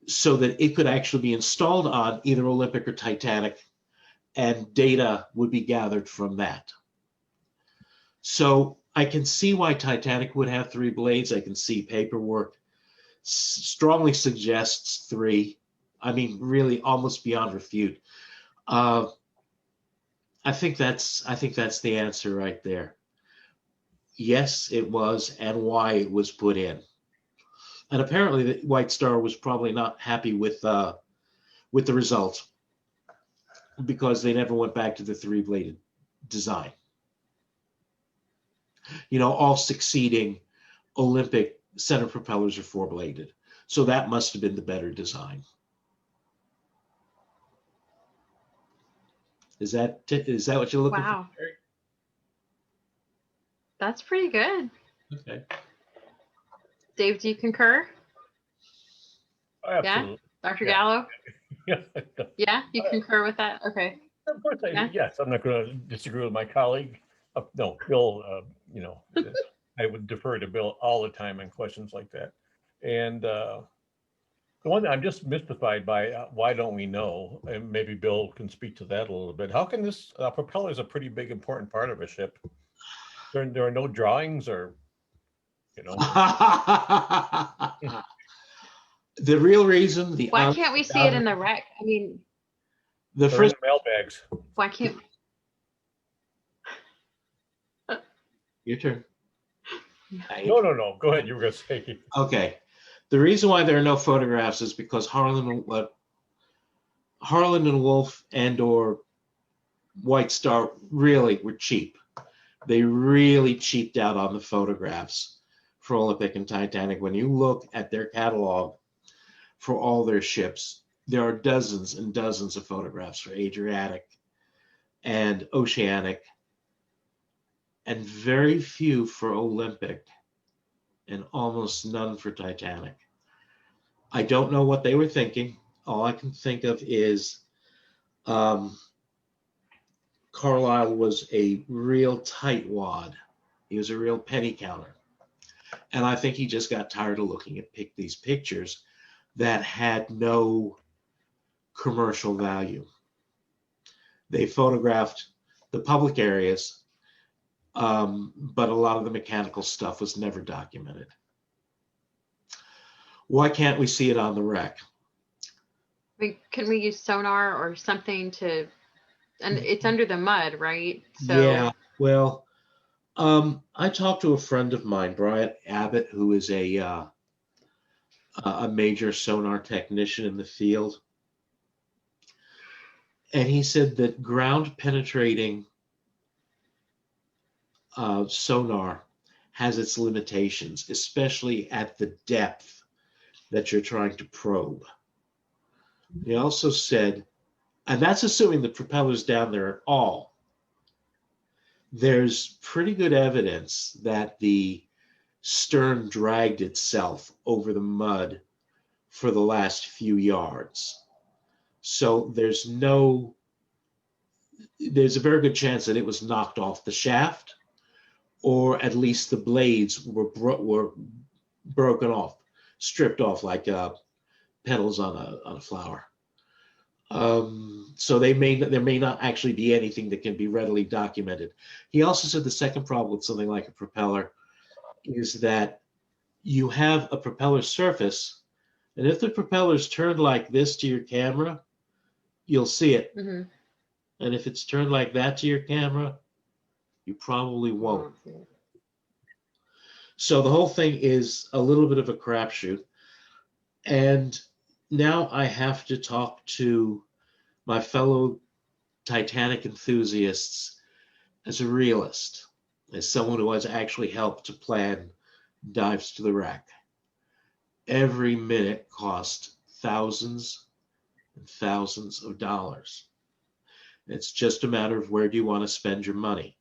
so that it could actually be installed on either Olympic or Titanic, and data would be gathered from that. So I can see why Titanic would have 3 blades. I can see paperwork strongly suggests 3. I mean, really almost beyond refute. I think that's the answer right there. Yes, it was, and why it was put in. And apparently, the White Star was probably not happy with the result, because they never went back to the 3-bladed design. All succeeding Olympic center propellers are 4-bladed, so that must have been the better design. Is that what you're looking for? Wow. That's pretty good. Okay. Dave, do you concur? Absolutely. Yeah? Dr. Yeah. Gallo? Yeah. Yeah, you concur with that? Okay. Of course, Yeah. yes, I'm not going to disagree with my colleague. No, Bill, I would defer to Bill all the time on questions like that. And the one I'm just mystified by, why don't we know? And maybe Bill can speak to that a little bit. How can this propeller is a pretty big, important part of a ship? There are no drawings or, The real reason, Why can't we see it in the wreck? I mean, the they're first in the mailbags. why can't? Your turn. No. Go ahead. You were going to say. Okay. The reason why there are no photographs is because Harland and Wolff and/or White Star really were cheap. They really cheaped out on the photographs for Olympic and Titanic. When you look at their catalog for all their ships, there are dozens and dozens of photographs for Adriatic and Oceanic, and very few for Olympic, and almost none for Titanic. I don't know what they were thinking. All I can think of is Carlisle was a real tightwad. He was a real penny counter. And I think he just got tired of looking at these pictures that had no commercial value. They photographed the public areas, but a lot of the mechanical stuff was never documented. Why can't we see it on the wreck? Can we use sonar or something to? And it's under the mud, right? So Yeah. Well, I talked to a friend of mine, Brian Abbott, who is a major sonar technician in the field, and he said that ground penetrating sonar has its limitations, especially at the depth that you're trying to probe. He also said, and that's assuming the propeller's down there at all, there's pretty good evidence that the stern dragged itself over the mud for the last few yards. So there's a very good chance that it was knocked off the shaft, or at least the blades were broken off, stripped off like petals on a flower. So there may not actually be anything that can be readily documented. He also said the second problem with something like a propeller is that you have a propeller surface, and if the propeller is turned like this to your camera, you'll see it. Mm-hmm. And if it's turned like that to your camera, you probably won't. So the whole thing is a little bit of a crapshoot. And now I have to talk to my fellow Titanic enthusiasts as a realist, as someone who has actually helped to plan dives to the wreck. Every minute cost thousands and thousands of dollars. It's just a matter of where do you want to spend your money.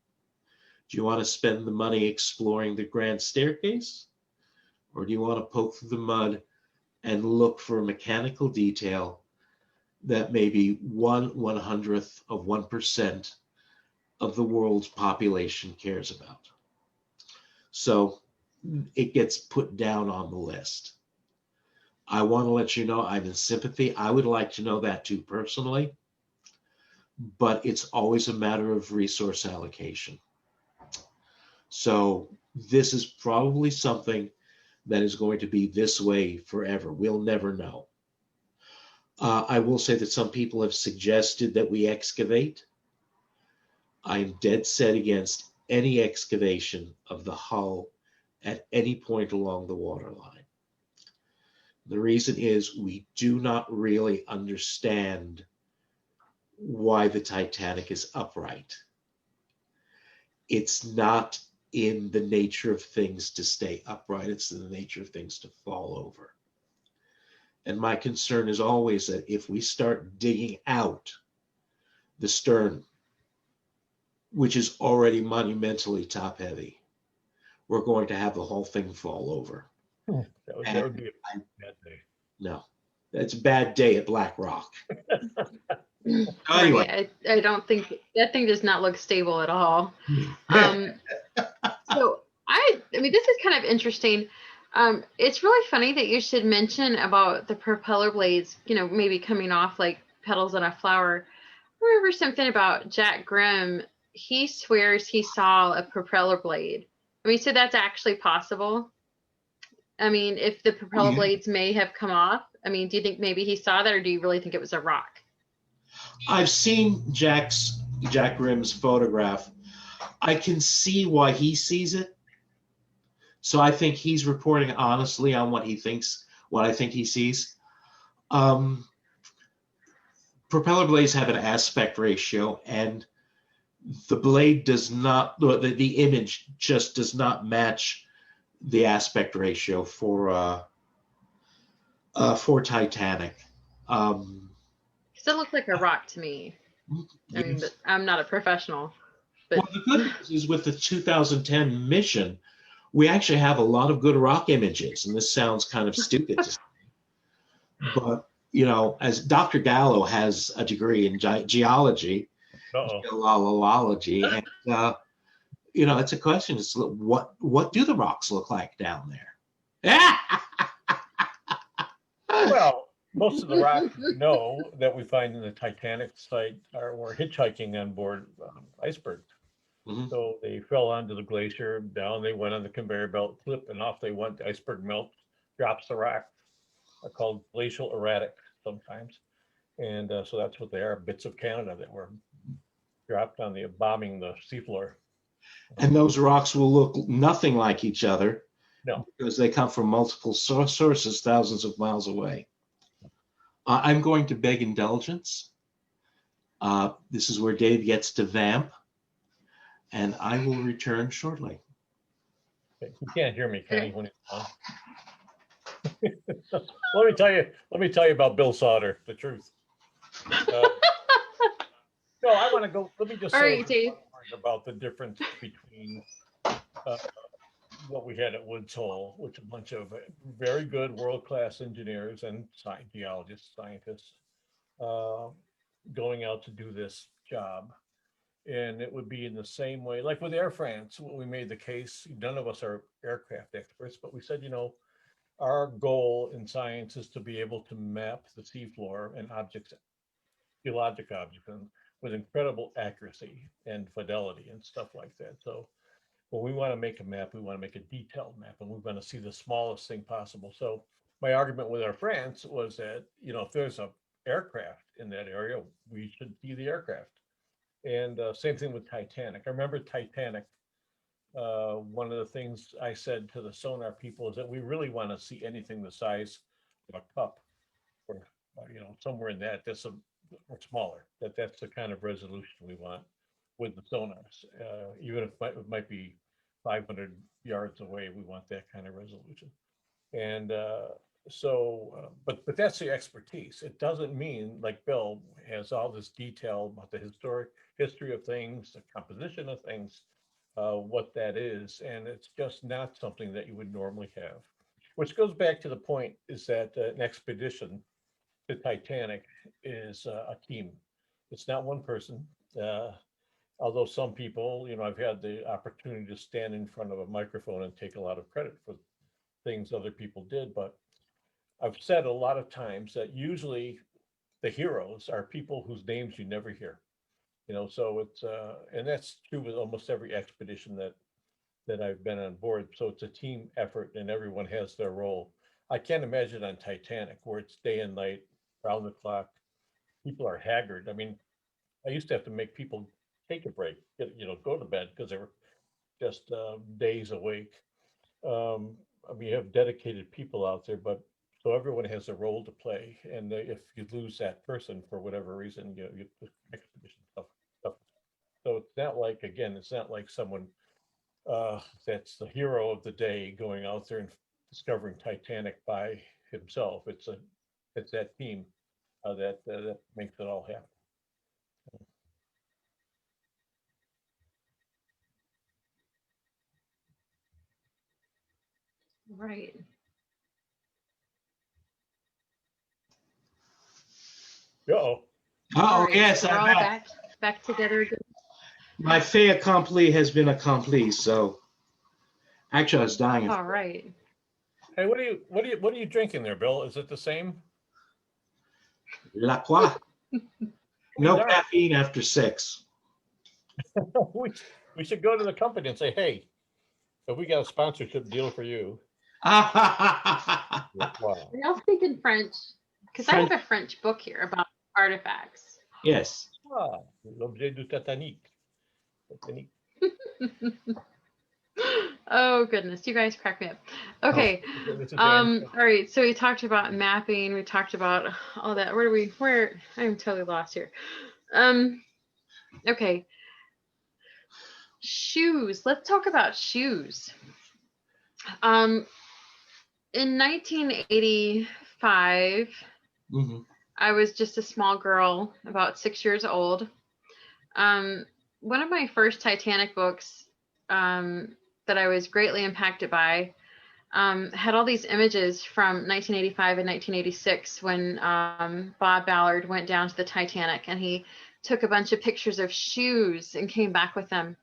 Do you want to spend the money exploring the grand staircase? Or do you want to poke through the mud and look for a mechanical detail that maybe 1/100th of 1% of the world's population cares about? So it gets put down on the list. I want to let you know I'm in sympathy. I would like to know that too personally, but it's always a matter of resource allocation. So this is probably something that is going to be this way forever. We'll never know. I will say that some people have suggested that we excavate. I'm dead set against any excavation of the hull at any point along the waterline. The reason is we do not really understand why the Titanic is upright. It's not in the nature of things to stay upright. It's in the nature of things to fall over. And my concern is always that if we start digging out the stern, which is already monumentally top heavy, we're going to have the whole thing fall over. That would be a bad day. No, that's a bad day at Black Rock. Anyway. Right. I don't think that thing does not look stable at all. So I mean, this is kind of interesting. It's really funny that you should mention about the propeller blades, maybe coming off like petals on a flower. I remember something about Jack Grimm. He swears he saw a propeller blade. I mean, so that's actually possible. I mean, if the propeller blades may have come off, I mean, do you think maybe he saw that, or do you really think it was a rock? I've seen Jack Grimm's photograph. I can see why he sees it. So I think he's reporting honestly on what I think he sees. Propeller blades have an aspect ratio, and the blade does not, the image just does not match the aspect ratio for Titanic. Because it looked like a rock to me. I mean, but I'm not a professional. But well, the good news is with the 2010 mission, we actually have a lot of good rock images, and this sounds kind of stupid to say, but as Dr. Gallo has a degree in geology, geology, and it's a question: is what do the rocks look like down there? Well, most of the rocks that we find in the Titanic site were hitchhiking on board icebergs. Mm-hmm. So they fell onto the glacier, down they went on the conveyor belt, clip, and off they went. The iceberg melts, drops the rock. Are called glacial erratic sometimes. And so that's what they are, bits of Canada that were dropped on bombing the seafloor. And those rocks will look nothing like each other. No. Because they come from multiple sources thousands of miles away. I'm going to beg indulgence. This is where Dave gets to vamp. And I will return shortly. You can't hear me, Kenny, when it's on. Let me tell you about Bill Sauder, the truth. No, I want to go. Let me just say about the difference between what we had at Woods Hole, which a bunch of very good world-class engineers and geologists, scientists, going out to do this job, And it would be in the same way, like with Air France, when we made the case, none of us are aircraft experts, but we said, our goal in science is to be able to map the seafloor and objects, geologic objects, with incredible accuracy and fidelity and stuff like that. So when we want to make a map, we want to make a detailed map, and we want to see the smallest thing possible. So my argument with Air France was that, if there's a aircraft in that area, we should see the aircraft. And same thing with Titanic. I remember Titanic. One of the things I said to the sonar people is that we really want to see anything the size of a cup, or somewhere in that. Or smaller. That's the kind of resolution we want with the sonars. Even if it might be 500 yards away, we want that kind of resolution. And but that's the expertise. It doesn't mean, like Bill has all this detail about the history of things, the composition of things, what that is, and it's just not something that you would normally have. Which goes back to the point is that an expedition, the Titanic, is a team. It's not one person. Although some people, I've had the opportunity to stand in front of a microphone and take a lot of credit for things other people did, but I've said a lot of times that usually the heroes are people whose names you never hear. So it's and that's true with almost every expedition that I've been on board. So it's a team effort, and everyone has their role. I can't imagine on Titanic where it's day and night, round the clock. People are haggard. I mean, I used to have to make people take a break, go to bed because they were just days awake. You have dedicated people out there, but so everyone has a role to play. And if you lose that person for whatever reason, you expedition stuff. So it's not like someone that's the hero of the day going out there and discovering Titanic by himself. It's that team that makes it all happen. Right. Uh-oh. Oh, Right. yes, We're I'm all back. back together again. My fait accompli has been accompli. So actually, I was dying. All right. Hey, what are you drinking there, Bill? Is it the same? La quoi? No Darn. caffeine after 6. we should go to the company and say, hey, if we got a sponsorship deal for you. Wow. We all speak in French because I have a French book here about artifacts. Yes. L'objet du Titanic. Oh goodness, you guys crack me up. Okay. This is All right. So we talked about mapping. We talked about all that. Where I'm totally lost here. Okay. Shoes. Let's talk about shoes. In 1985, I was just a small girl, about 6 years old. One of my first Titanic books that I was greatly impacted by had all these images from 1985 and 1986 when Bob Ballard went down to the Titanic, and he took a bunch of pictures of shoes and came back with them.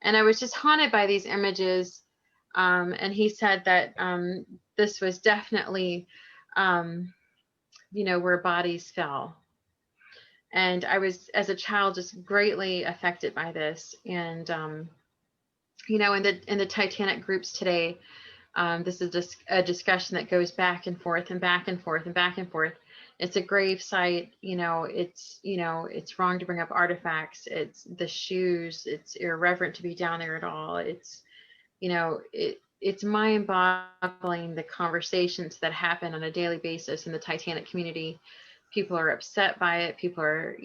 And I was just haunted by these images. And he said that this was definitely, where bodies fell. And I was, as a child, just greatly affected by this. And, in the Titanic groups today, this is just a discussion that goes back and forth and back and forth and back and forth. It's a grave site, it's wrong to bring up artifacts. It's the shoes. It's irreverent to be down there at all. It's, it's mind-boggling the conversations that happen on a daily basis in the Titanic community. People are upset by it. People are,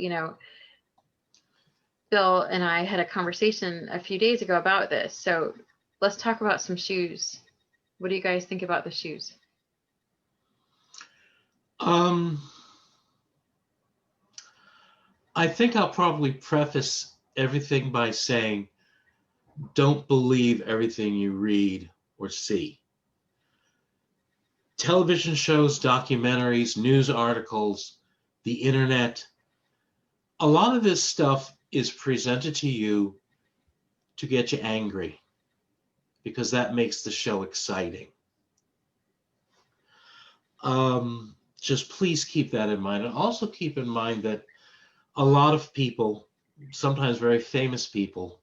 Bill and I had a conversation a few days ago about this. So let's talk about some shoes. What do you guys think about the shoes? I think I'll probably preface everything by saying, don't believe everything you read or see. Television shows, documentaries, news articles, the internet, a lot of this stuff is presented to you to get you angry, because that makes the show exciting. Just please keep that in mind. And also keep in mind that a lot of people, sometimes very famous people,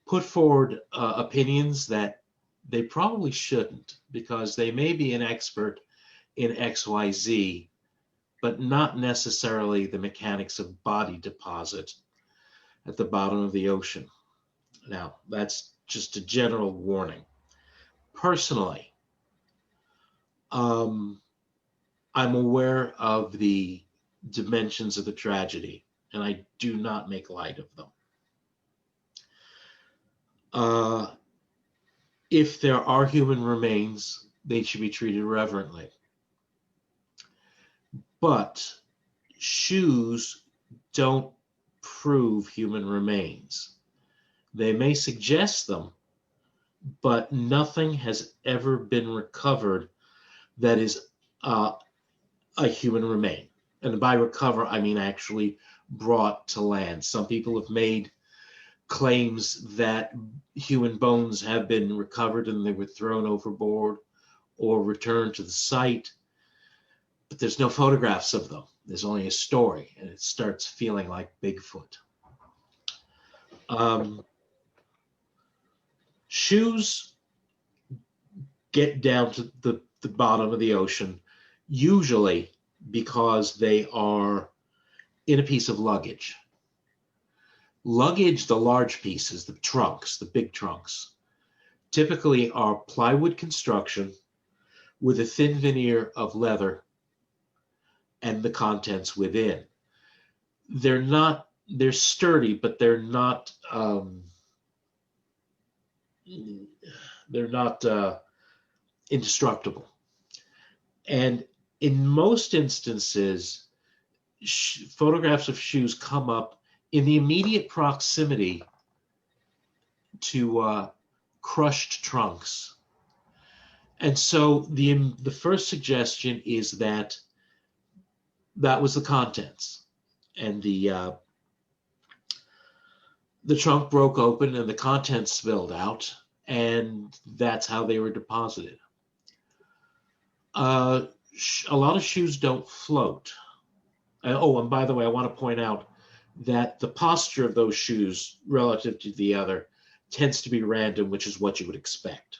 put forward opinions that they probably shouldn't, because they may be an expert in XYZ, but not necessarily the mechanics of body deposit at the bottom of the ocean. Now, that's just a general warning. Personally, I'm aware of the dimensions of the tragedy, and I do not make light of them. If there are human remains, they should be treated reverently. But shoes don't prove human remains. They may suggest them, but nothing has ever been recovered that is a human remain. And by recover, I mean actually brought to land. Some people have made claims that human bones have been recovered and they were thrown overboard or returned to the site, but there's no photographs of them. There's only a story, and it starts feeling like Bigfoot. Shoes get down to the bottom of the ocean, usually because they are in a piece of luggage. Luggage, the large pieces, the trunks, the big trunks, typically are plywood construction with a thin veneer of leather and the contents within. They're sturdy, but they're not indestructible. And in most instances, photographs of shoes come up in the immediate proximity to crushed trunks. And so the first suggestion is that was the contents, and the trunk broke open and the contents spilled out, and that's how they were deposited. A lot of shoes don't float. And by the way, I want to point out that the posture of those shoes relative to the other tends to be random, which is what you would expect.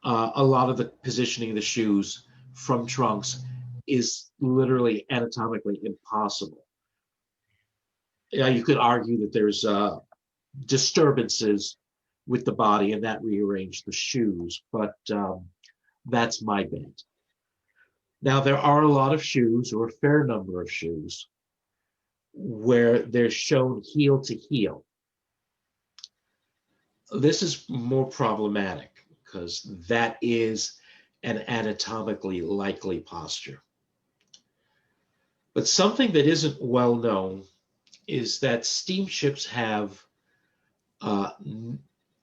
A lot of the positioning of the shoes from trunks is literally anatomically impossible. You could argue that there's disturbances with the body and that rearranged the shoes, but that's my bet. Now, there are a lot of shoes, or a fair number of shoes, where they're shown heel to heel. This is more problematic because that is an anatomically likely posture. But something that isn't well known is that steamships have,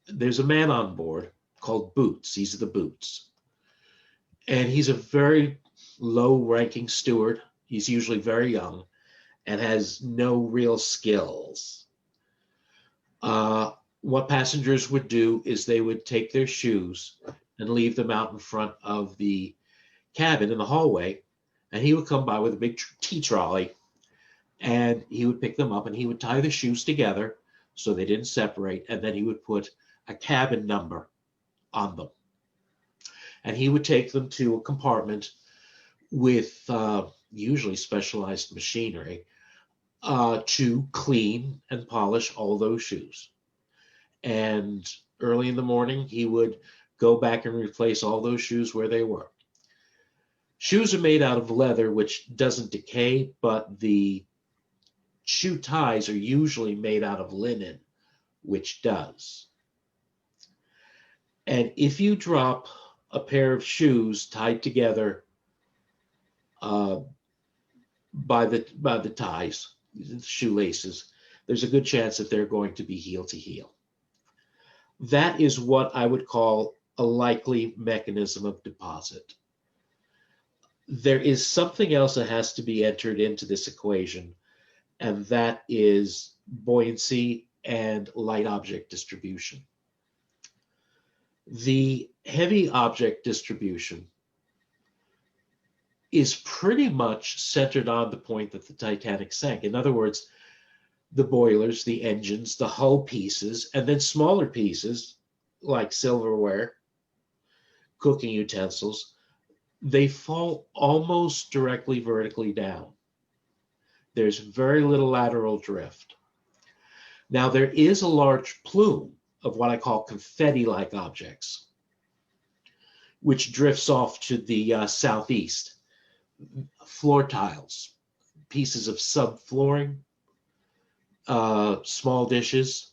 there's a man on board called Boots. These are the Boots. And he's a very low-ranking steward. He's usually very young and has no real skills. What passengers would do is they would take their shoes and leave them out in front of the cabin in the hallway, and he would come by with a big tea trolley, and he would pick them up, and he would tie the shoes together so they didn't separate, and then he would put a cabin number on them. And he would take them to a compartment with usually specialized machinery to clean and polish all those shoes. And early in the morning, he would go back and replace all those shoes where they were. Shoes are made out of leather, which doesn't decay, but the shoe ties are usually made out of linen, which does. And if you drop a pair of shoes tied together by the ties, the shoelaces, there's a good chance that they're going to be heel to heel. That is what I would call a likely mechanism of deposit. There is something else that has to be entered into this equation, and that is buoyancy and light object distribution. The heavy object distribution is pretty much centered on the point that the Titanic sank. In other words, the boilers, the engines, the hull pieces, and then smaller pieces like silverware, cooking utensils, they fall almost directly vertically down. There's very little lateral drift. Now, there is a large plume of what I call confetti-like objects, which drifts off to the southeast. Floor tiles, pieces of subflooring, small dishes.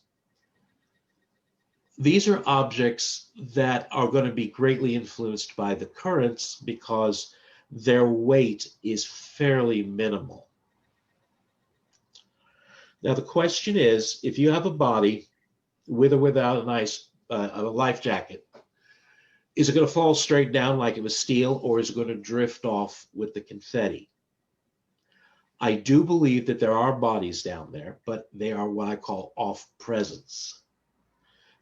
These are objects that are going to be greatly influenced by the currents because their weight is fairly minimal. Now, the question is, if you have a body with or without a life jacket, is it going to fall straight down like it was steel, or is it going to drift off with the confetti? I do believe that there are bodies down there, but they are what I call off presence.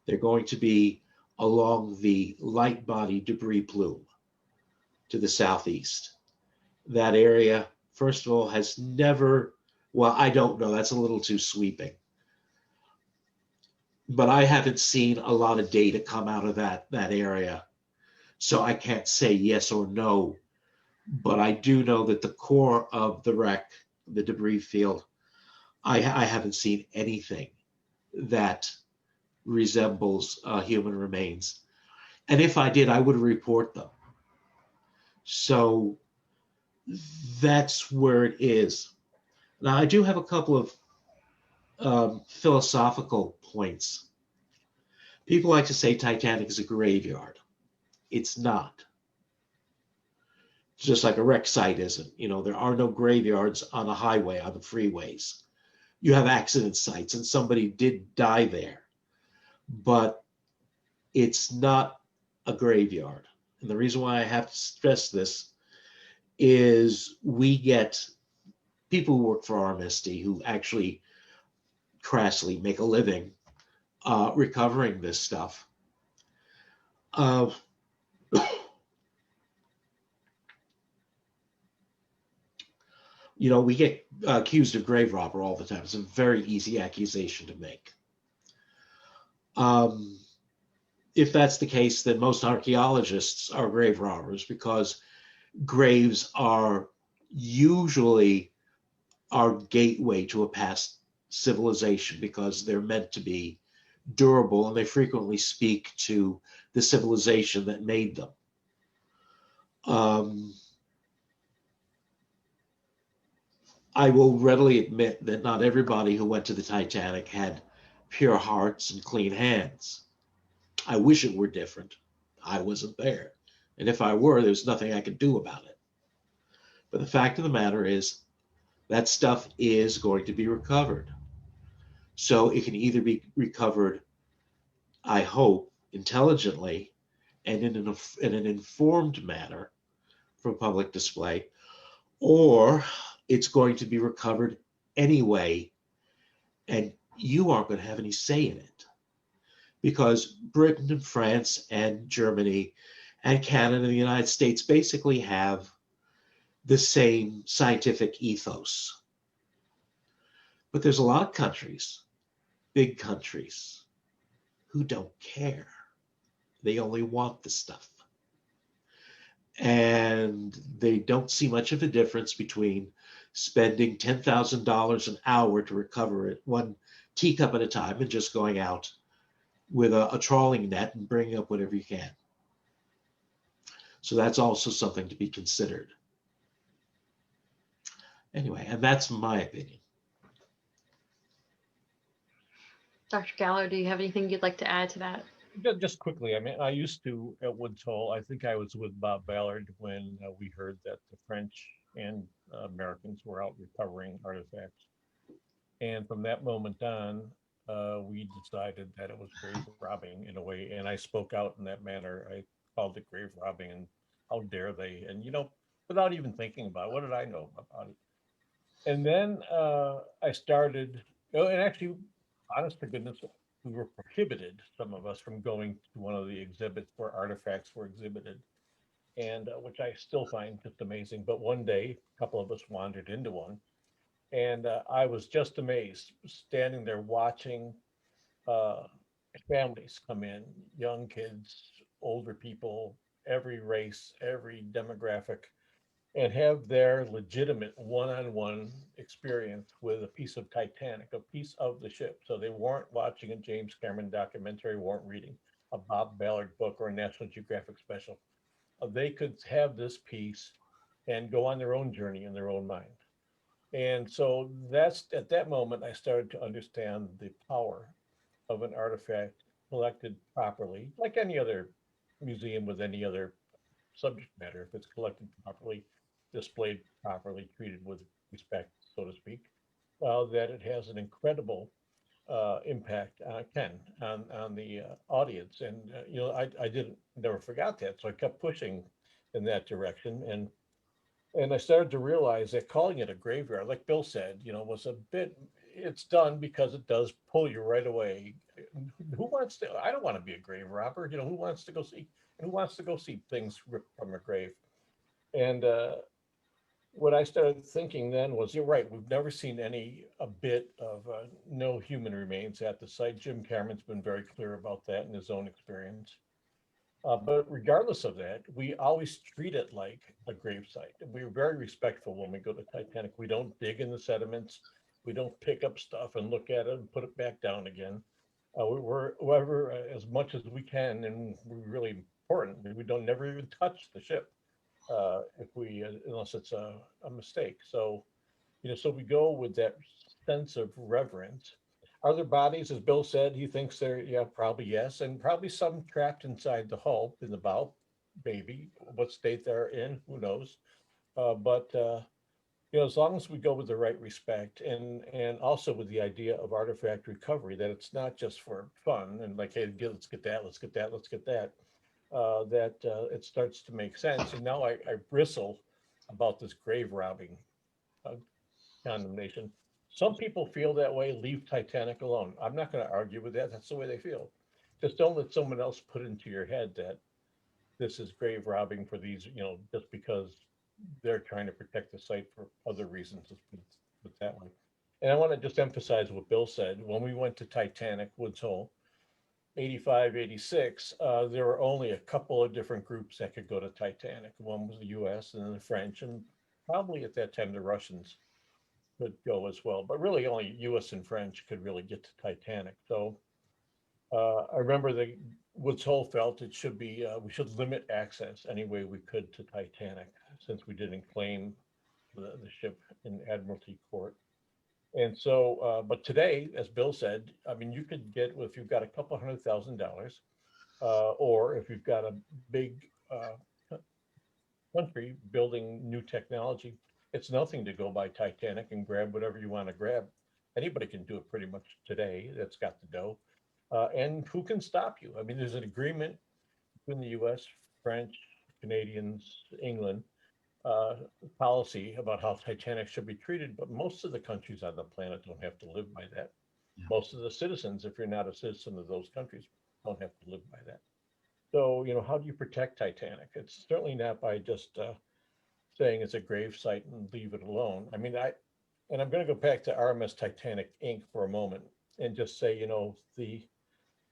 They're going to be along the light body debris plume to the southeast. That area, first of all, has never, well, I don't know, that's a little too sweeping. But I haven't seen a lot of data come out of that area. So I can't say yes or no, but I do know that the core of the wreck, the debris field, I haven't seen anything that resembles human remains. And if I did, I would report them. So that's where it is. Now, I do have a couple of philosophical points. People like to say Titanic is a graveyard. It's not. It's just like a wreck site isn't. You know, there are no graveyards on a highway, on the freeways. You have accident sites, and somebody did die there. But it's not a graveyard. And the reason why I have to stress this is we get people who work for RMSD who actually crassly make a living recovering this stuff. You know, we get accused of grave robber all the time. It's a very easy accusation to make. If that's the case, then most archaeologists are grave robbers because graves are usually our gateway to a past civilization because they're meant to be durable and they frequently speak to the civilization that made them. I will readily admit that not everybody who went to the Titanic had pure hearts and clean hands. I wish it were different. I wasn't there. And if I were, there's nothing I could do about it. But the fact of the matter is that stuff is going to be recovered. So it can either be recovered, I hope, intelligently and in an informed manner for public display, or it's going to be recovered anyway, and you aren't going to have any say in it. Because Britain and France and Germany and Canada and the United States basically have the same scientific ethos. But there's a lot of countries, big countries, who don't care. They only want the stuff. And they don't see much of a difference between spending $10,000 an hour to recover it, one teacup at a time, and just going out with a trawling net and bringing up whatever you can. So that's also something to be considered. Anyway, and that's my opinion. Dr. Gallo, do you have anything you'd like to add to that? Just quickly, I mean, I used to at Woods Hole, I think I was with Bob Ballard when we heard that the French and Americans were out recovering artifacts. And from that moment on, we decided that it was grave robbing in a way. And I spoke out in that manner. I called it grave robbing and how dare they? And, you know, without even thinking about it, what did I know about it? And then I started, oh, and actually, honest to goodness, we were prohibited, some of us, from going to one of the exhibits where artifacts were exhibited, and which I still find just amazing. But one day, a couple of us wandered into one, and I was just amazed, standing there watching uh, families come in, young kids, older people, every race, every demographic, and have their legitimate one-on-one experience with a piece of Titanic, a piece of the ship. So they weren't watching a James Cameron documentary, weren't reading a Bob Ballard book or a National Geographic special. They could have this piece and go on their own journey in their own mind. And so that's at that moment I started to understand the power of an artifact collected properly, like any other museum with any other subject matter, if it's collected properly, displayed properly, treated with respect, so to speak, that it has an incredible impact on the audience. And I didn't never forgot that, so I kept pushing in that direction, and I started to realize that calling it a graveyard, like Bill said, was a bit. It's done because it does pull you right away. Who wants to? I don't want to be a grave robber. Who wants to go see? Who wants to go see things ripped from a grave? And what I started thinking then was, you're right. We've never seen a bit of no human remains at the site. Jim Cameron's been very clear about that in his own experience. But regardless of that, we always treat it like a grave site. We're very respectful when we go to Titanic. We don't dig in the sediments. We don't pick up stuff and look at it and put it back down again. We're whoever as much as we can, and we're really important. We don't never even touch the ship if we unless it's a mistake. So so we go with that sense of reverence. Are there bodies, as Bill said, he thinks there, yeah, probably yes, and probably some trapped inside the hull in the bow, maybe. What state they're in, who knows? But as long as we go with the right respect and also with the idea of artifact recovery, that it's not just for fun and like, hey, let's get that, let's get that, let's get that, that it starts to make sense. And now I bristle about this grave robbing uh, condemnation. Some people feel that way, leave Titanic alone. I'm not going to argue with that. That's the way they feel. Just don't let someone else put into your head that this is grave robbing for these, just because they're trying to protect the site for other reasons. Let's put it that way. And I want to just emphasize what Bill said. When we went to Titanic, Woods Hole, 85, 86, there were only a couple of different groups that could go to Titanic. One was the US and then the French, and probably at that time the Russians could go as well, but really only US and French could really get to Titanic. So I remember the Woods Hole felt it should be, we should limit access any way we could to Titanic since we didn't claim the ship in Admiralty Court. And so, but today, as Bill said, I mean, you could get, if you've got a couple $100,000, or if you've got a big country building new technology, it's nothing to go by Titanic and grab whatever you want to grab. Anybody can do it pretty much today that's got the dough. And who can stop you? I mean, there's an agreement between the US, French, Canadians, England, uh, policy about how Titanic should be treated, but most of the countries on the planet don't have to live by that. Yeah. Most of the citizens, if you're not a citizen of those countries, don't have to live by that. So, how do you protect Titanic? It's certainly not by just saying it's a grave site and leave it alone. I mean, and I'm going to go back to RMS Titanic Inc. for a moment and just say,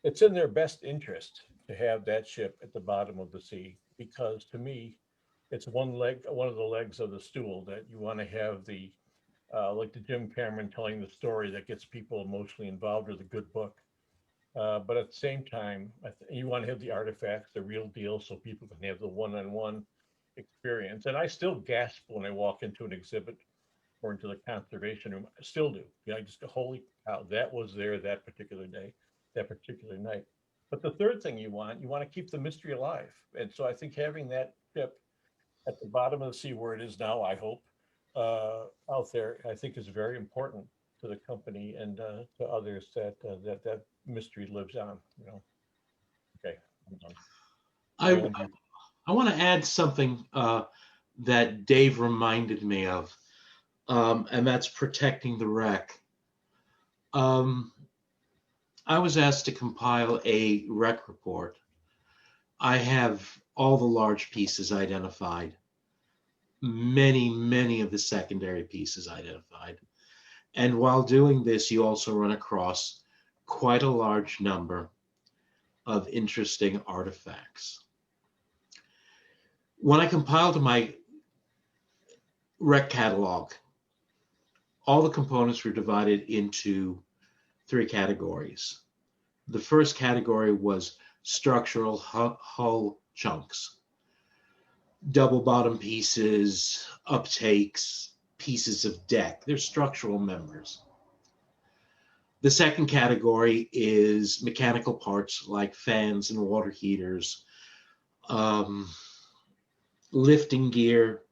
it's in their best interest to have that ship at the bottom of the sea, because to me, it's one of the legs of the stool that you want to have like the Jim Cameron telling the story that gets people emotionally involved, or the good book. But at the same time, you want to have the artifacts, the real deal, so people can have the one-on-one experience. And I still gasp when I walk into an exhibit or into the conservation room. I still do. I just go, holy cow, that was there that particular day, that particular night. But the third thing you want to keep the mystery alive. And so I think having that ship at the bottom of the sea where it is now, I hope, out there, I think is very important to the company and to others that that mystery lives on. Okay, I'm done. I want to add something that Dave reminded me of. and that's protecting the wreck. I was asked to compile a wreck report. I have all the large pieces identified, many of the secondary pieces identified. And while doing this, you also run across quite a large number of interesting artifacts. When I compiled my wreck catalog, all the components were divided into 3 categories. The first category was structural hull chunks, double bottom pieces, uptakes, pieces of deck. They're structural members. The second category is mechanical parts like fans and water heaters, lifting gear,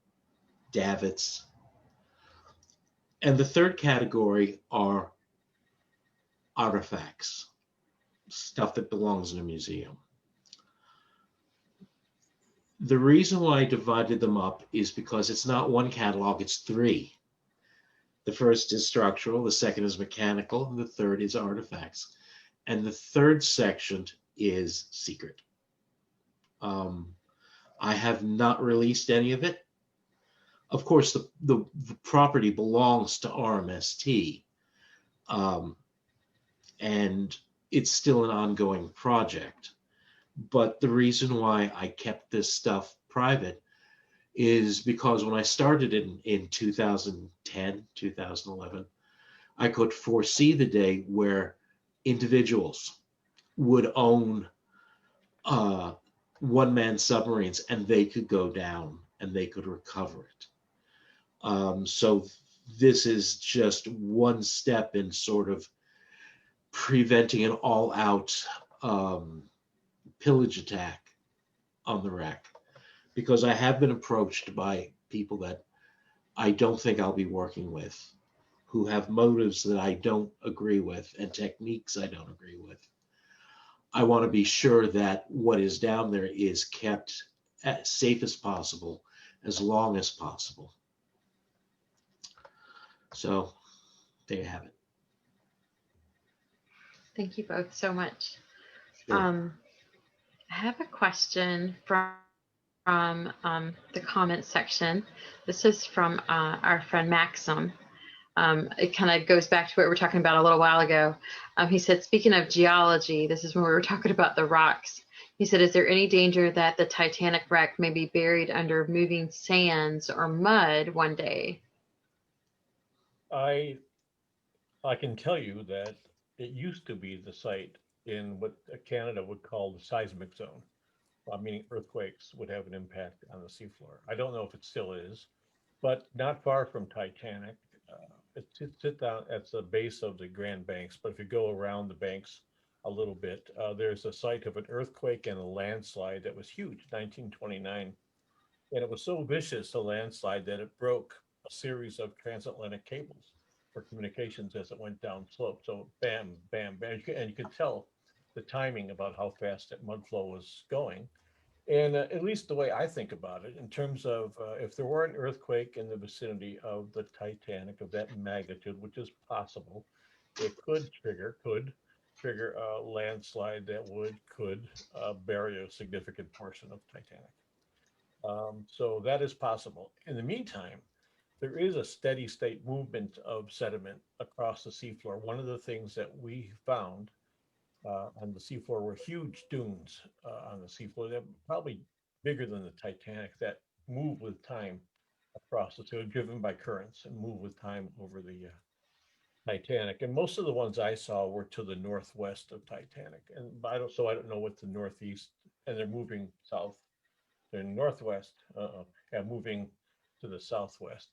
davits. And the third category are artifacts, stuff that belongs in a museum. The reason why I divided them up is because it's not one catalog, it's 3. The first is structural, the second is mechanical, and the third is artifacts. And the third section is secret. I have not released any of it. Of course, the property belongs to RMST, and it's still an ongoing project. But the reason why I kept this stuff private is because when I started in 2010, 2011, I could foresee the day where individuals would own one-man submarines and they could go down and they could recover it. So this is just one step in sort of preventing an all-out pillage attack on the wreck, because I have been approached by people that I don't think I'll be working with, who have motives that I don't agree with and techniques I don't agree with. I want to be sure that what is down there is kept as safe as possible, as long as possible. So there you have it. Thank you both so much. Sure. I have a question from the comment section. This is from our friend Maxim. It kind of goes back to what we were talking about a little while ago. He said, speaking of geology, this is when we were talking about the rocks. He said, is there any danger that the Titanic wreck may be buried under moving sands or mud one day? I can tell you that it used to be the site in what Canada would call the seismic zone, meaning earthquakes would have an impact on the seafloor. I don't know if it still is, but not far from Titanic. It sits down at the base of the Grand Banks, but if you go around the banks a little bit, there's a site of an earthquake and a landslide that was huge, 1929. And it was so vicious, a landslide, that it broke a series of transatlantic cables for communications as it went down slope. So bam, bam, bam. And you could tell the timing about how fast that mud flow was going. And at least the way I think about it, in terms of if there were an earthquake in the vicinity of the Titanic of that magnitude, which is possible, it could trigger a landslide that could bury a significant portion of Titanic. So that is possible. In the meantime, there is a steady state movement of sediment across the seafloor. One of the things that we found on the seafloor were huge dunes on the seafloor. They're probably bigger than the Titanic, that move with time across the sea, driven by currents and move with time over the Titanic. And most of the ones I saw were to the northwest of Titanic. And I don't know what the northeast, and they're moving south. They're northwest, moving to the southwest.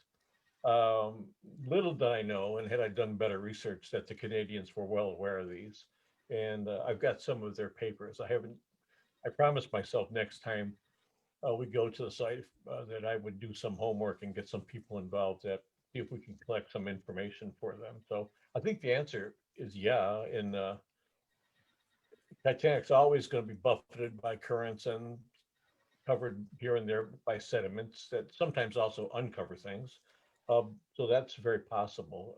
Little did I know, and had I done better research, that the Canadians were well aware of these. And I've got some of their papers. I promised myself next time we go to the site that I would do some homework and get some people involved, that see if we can collect some information for them. So I think the answer is yeah. And Titanic's always going to be buffeted by currents and covered here and there by sediments that sometimes also uncover things. So that's very possible.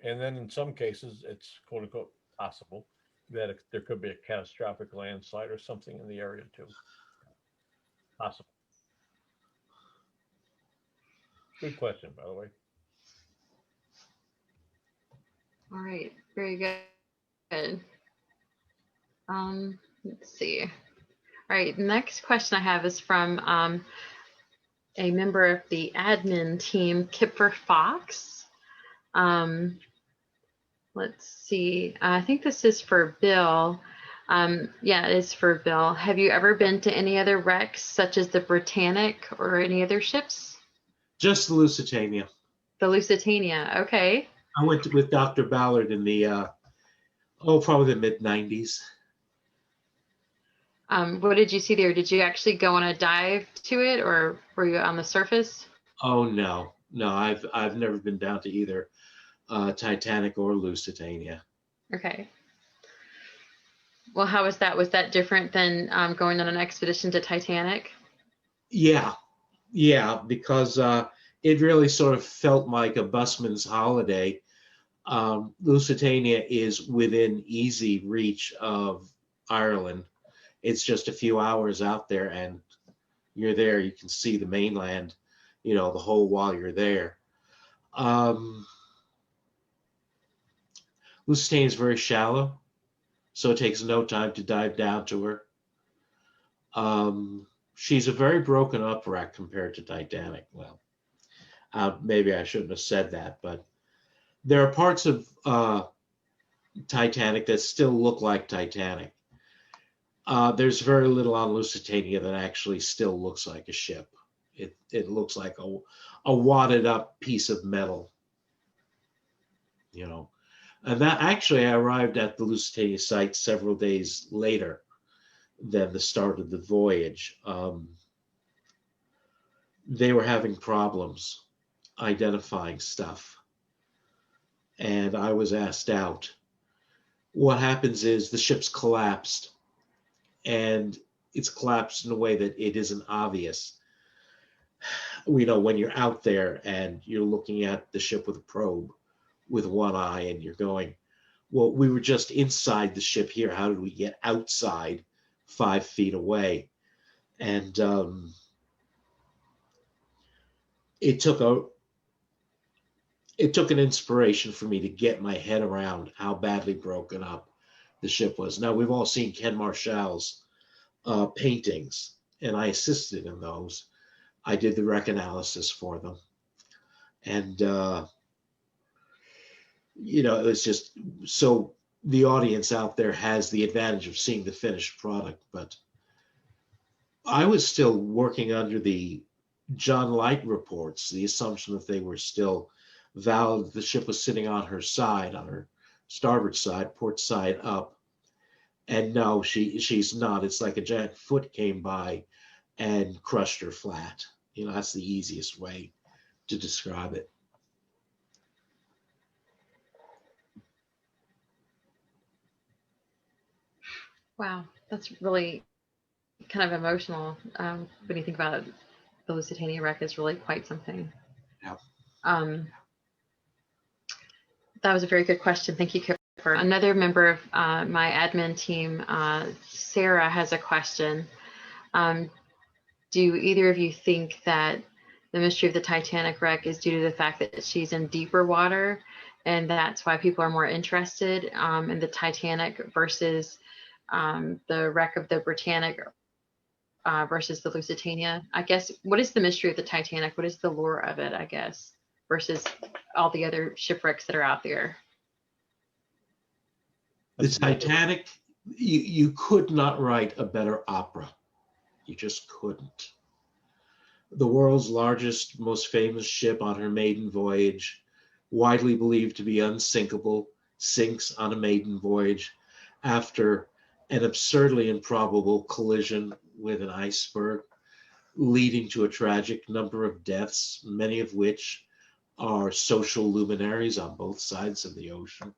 And then in some cases, it's quote unquote possible that there could be a catastrophic landslide or something in the area too. Possible. Good question, by the way. All right, very good. Let's see. All right, next question I have is from a member of the admin team, Kipper Fox. Let's see. I think this is for Bill. Yeah, it is for Bill. Have you ever been to any other wrecks, such as the Britannic or any other ships? Just the Lusitania. The Lusitania. Okay. I went with Dr. Ballard in the probably the mid 90s. What did you see there? Did you actually go on a dive to it, or were you on the surface? Oh no, I've never been down to either Titanic or Lusitania. Okay. Well, how was that? Was that different than going on an expedition to Titanic? Yeah, because it really sort of felt like a busman's holiday. Lusitania is within easy reach of Ireland. It's just a few hours out there, and you're there. You can see the mainland, the whole while you're there. Lusitania is very shallow, so it takes no time to dive down to her. She's a very broken up wreck compared to Titanic. Well, maybe I shouldn't have said that, but there are parts of Titanic that still look like Titanic. There's very little on Lusitania that actually still looks like a ship. It looks like a wadded up piece of metal, And that actually, I arrived at the Lusitania site several days later than the start of the voyage. They were having problems identifying stuff, and I was asked out. What happens is the ship's collapsed, and it's collapsed in a way that it isn't obvious. When you're out there and you're looking at the ship with a probe with one eye and you're going, well, we were just inside the ship here. How did we get outside 5 feet away? And it took an inspiration for me to get my head around how badly broken up the ship was. Now, we've all seen Ken Marshall's paintings, and I assisted in those. I did the wreck analysis for them. And, it was just, so the audience out there has the advantage of seeing the finished product. But I was still working under the John Light reports, the assumption that they were still valid. The ship was sitting on her side, on her starboard side, port side up. And no, she's not. It's like a giant foot came by and crushed her flat. That's the easiest way to describe it. Wow, that's really kind of emotional. When you think about it, the Lusitania wreck is really quite something. Yeah. That was a very good question. Thank you, Kipper. Another member of my admin team, Sarah, has a question. Do either of you think that the mystery of the Titanic wreck is due to the fact that she's in deeper water, and that's why people are more interested in the Titanic versus the wreck of the Britannic versus the Lusitania? I guess, what is the mystery of the Titanic? What is the lure of it, I guess, versus all the other shipwrecks that are out there? The Titanic, you could not write a better opera. You just couldn't. The world's largest, most famous ship on her maiden voyage, widely believed to be unsinkable, sinks on a maiden voyage after an absurdly improbable collision with an iceberg, leading to a tragic number of deaths, many of which are social luminaries on both sides of the ocean.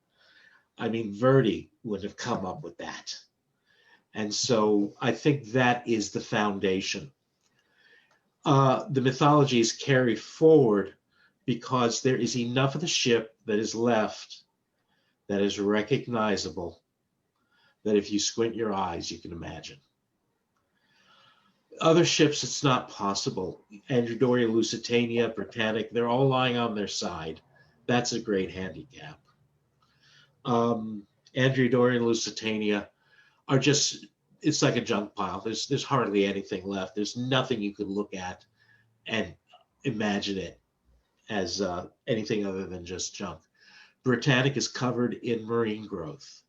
I mean, Verdi would have come up with that. And so I think that is the foundation. The mythology is carried forward because there is enough of the ship that is left that is recognizable that if you squint your eyes, you can imagine. Other ships, it's not possible. Andrea, Doria, Lusitania, Britannic, they're all lying on their side. That's a great handicap. Andrea, Doria, and Lusitania are just, it's like a junk pile. There's hardly anything left. There's nothing you could look at and imagine it as anything other than just junk. Britannic is covered in marine growth.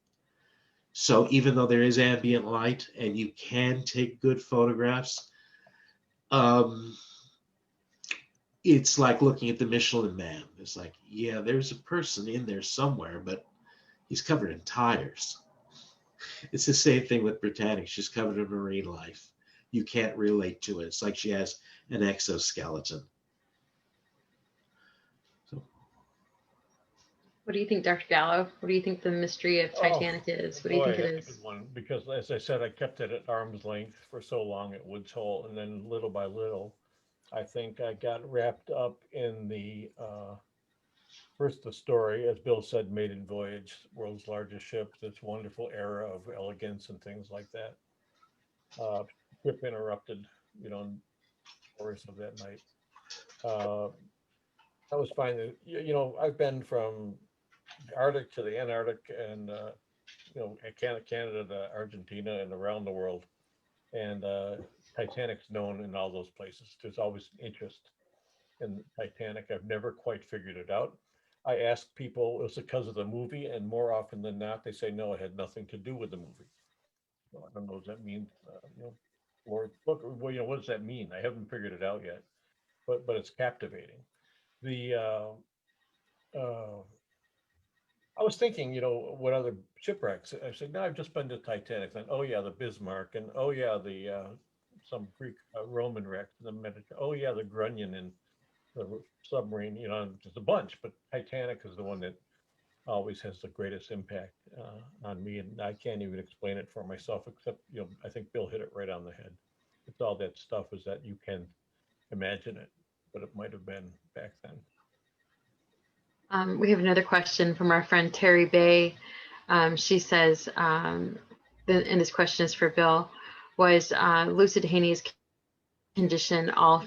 So even though there is ambient light and you can take good photographs, it's like looking at the Michelin Man. It's like, yeah, there's a person in there somewhere, but he's covered in tires. It's the same thing with Britannic. She's covered in marine life. You can't relate to it. It's like she has an exoskeleton. What do you think, Dr. Gallo? What do you think the mystery of Titanic is? What do you think it is? That's a good one. Because as I said, I kept it at arm's length for so long at Woods Hole, and then little by little, I think I got wrapped up in the first the story, as Bill said, maiden voyage, world's largest ship, this wonderful era of elegance and things like that. Ship interrupted, stories of that night. I was finding, I've been from the Arctic to the Antarctic and, Canada to Argentina and around the world. And Titanic's known in all those places. There's always interest in Titanic. I've never quite figured it out. I ask people, is it because of the movie? And more often than not, they say, no, it had nothing to do with the movie. Well, I don't know what that means, or look, well, what does that mean? I haven't figured it out yet, but it's captivating. The I was thinking, what other shipwrecks? I said, no, I've just been to Titanic. And oh yeah, the Bismarck, and oh yeah, the some Greek Roman wreck, the Mediterranean. Oh yeah, the Grunion and the submarine. Just a bunch. But Titanic is the one that always has the greatest impact on me, and I can't even explain it for myself. Except, I think Bill hit it right on the head. It's all that stuff is that you can imagine it, what it might have been back then. We have another question from our friend Terry Bay. She says, and this question is for Bill, was Lusitania's condition all,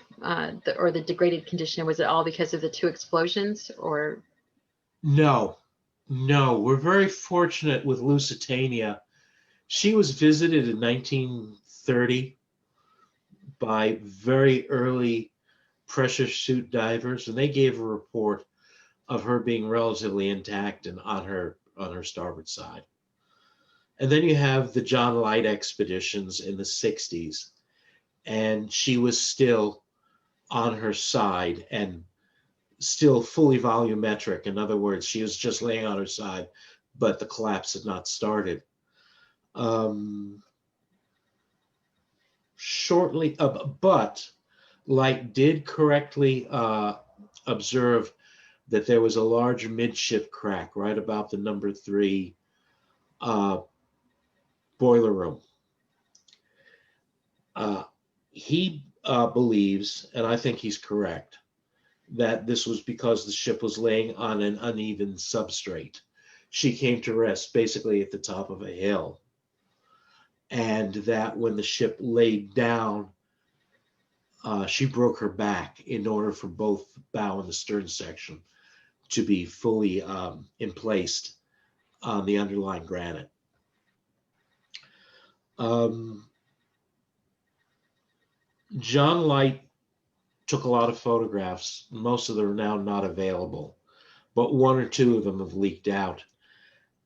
or the degraded condition, was it all because of the two explosions, or? No, we're very fortunate with Lusitania. She was visited in 1930 by very early pressure suit divers, and they gave a report of her being relatively intact and on her starboard side. And then you have the John Light expeditions in the 60s, and she was still on her side and still fully volumetric. In other words, she was just laying on her side, but the collapse had not started. Shortly, but Light did correctly observe that there was a large midship crack right about the number 3 boiler room. He believes, and I think he's correct, that this was because the ship was laying on an uneven substrate. She came to rest basically at the top of a hill, and that when the ship laid down, she broke her back in order for both the bow and the stern section to be fully emplaced on the underlying granite. John Light took a lot of photographs. Most of them are now not available, but 1 or 2 of them have leaked out.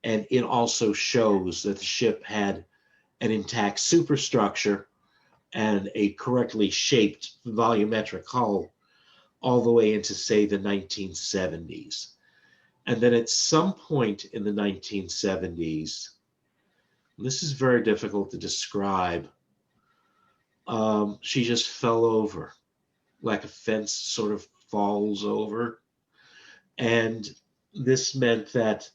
And it also shows that the ship had an intact superstructure and a correctly shaped volumetric hull all the way into, say, the 1970s. And then at some point in the 1970s, this is very difficult to describe, she just fell over, like a fence sort of falls over. And this meant that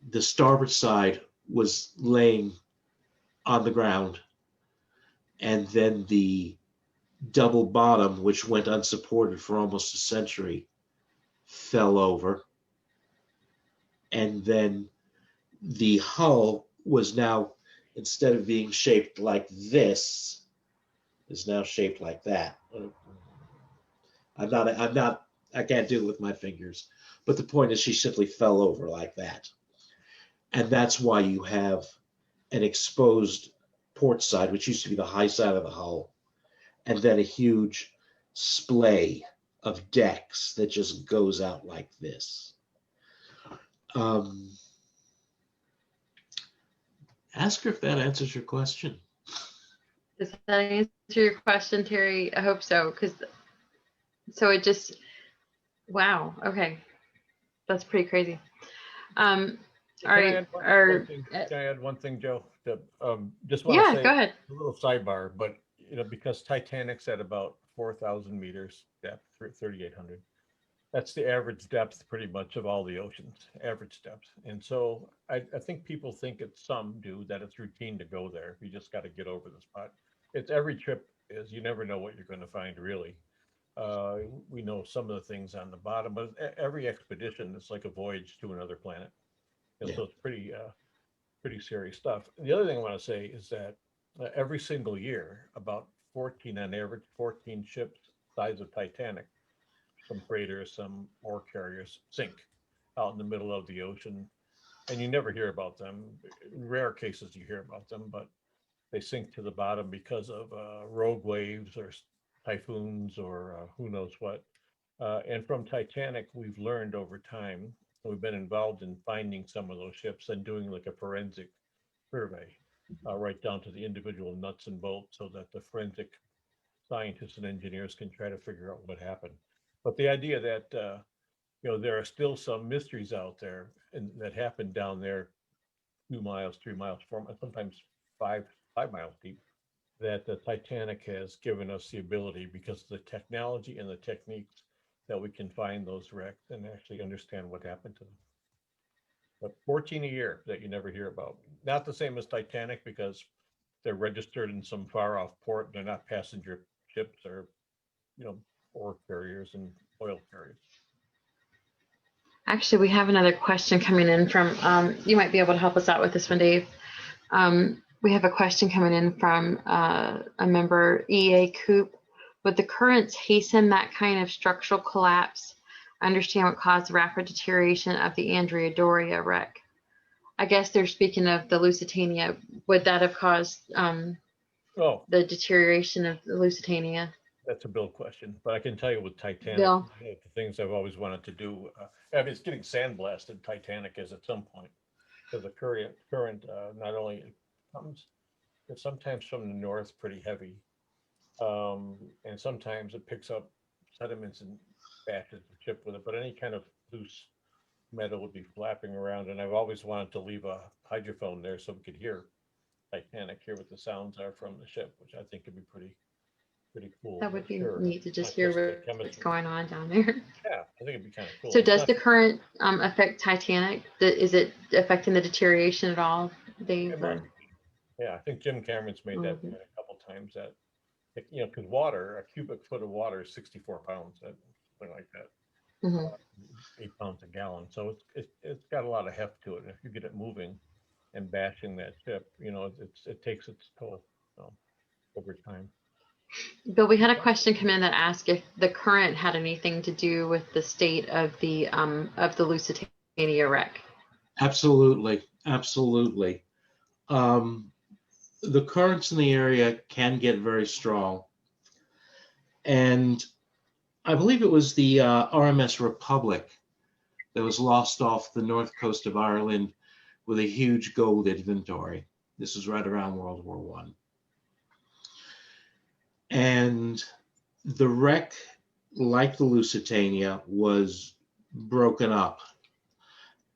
the starboard side was laying on the ground, and then the double bottom, which went unsupported for almost a century, fell over, and then the hull was now, instead of being shaped like this, is now shaped like that. I can't do it with my fingers, but the point is she simply fell over like that. And that's why you have an exposed port side, which used to be the high side of the hull, and then a huge splay of decks that just goes out like this. Ask her if that answers your question. Does that answer your question, Terry? I hope so. So it just, wow. Okay. That's pretty crazy. All right. Can I add one thing, Joe? Just want to say go ahead. a little sidebar, but because Titanic's at about 4,000 meters depth, 3,800. That's the average depth pretty much of all the oceans, average depth. And so I think people think some do, that it's routine to go there. You just got to get over the spot. It's every trip is, you never know what you're going to find really. We know some of the things on the bottom, but every expedition is like a voyage to another planet. And so it's pretty serious stuff. And the other thing I want to say is that every single year, about 14 on average, 14 ships size of Titanic, some freighters, some ore carriers, sink out in the middle of the ocean. And you never hear about them. In rare cases, you hear about them, but they sink to the bottom because of rogue waves or typhoons or who knows what. And from Titanic, we've learned over time, we've been involved in finding some of those ships and doing like a forensic survey, right down to the individual nuts and bolts, so that the forensic scientists and engineers can try to figure out what happened. But the idea that there are still some mysteries out there and that happen down there, 2 miles, 3 miles, 4 miles, sometimes 5 miles deep, that the Titanic has given us the ability, because of the technology and the techniques, that we can find those wrecks and actually understand what happened to them. But 14 a year that you never hear about. Not the same as Titanic, because they're registered in some far off port. They're not passenger ships or, ore carriers and oil carriers. Actually, we have another question coming in from, you might be able to help us out with this one, Dave. We have a question coming in from a member, EA Coop. Would the currents hasten that kind of structural collapse? Understand what caused the rapid deterioration of the Andrea Doria wreck. I guess they're speaking of the Lusitania. Would that have caused the deterioration of the Lusitania? That's a Bill question, but I can tell you with Titanic, Bill. the things I've always wanted to do. It's getting sandblasted. Titanic is at some point, because the current not only comes, but sometimes from the north, pretty heavy, and sometimes it picks up sediments and bashes the ship with it. But any kind of loose metal would be flapping around, and I've always wanted to leave a hydrophone there so we could hear Titanic, hear what the sounds are from the ship, which I think could be pretty cool. That would be Sure. neat to just Not hear the what's going on down there. Yeah, I think it'd be kind of cool. So does the current affect Titanic? Is it affecting the deterioration at all, Dave? Yeah, I think Jim Cameron's made that point a couple times, that, because water, a cubic foot of water is 64 pounds, something like that. 8 pounds a gallon. So it's got a lot of heft to it. And if you get it moving and bashing that ship, it takes its toll over time. Bill, we had a question come in that asked if the current had anything to do with the state of the Lusitania wreck. Absolutely. The currents in the area can get very strong. And I believe it was the RMS Republic that was lost off the north coast of Ireland with a huge gold inventory. This was right around World War I. And the wreck, like the Lusitania, was broken up.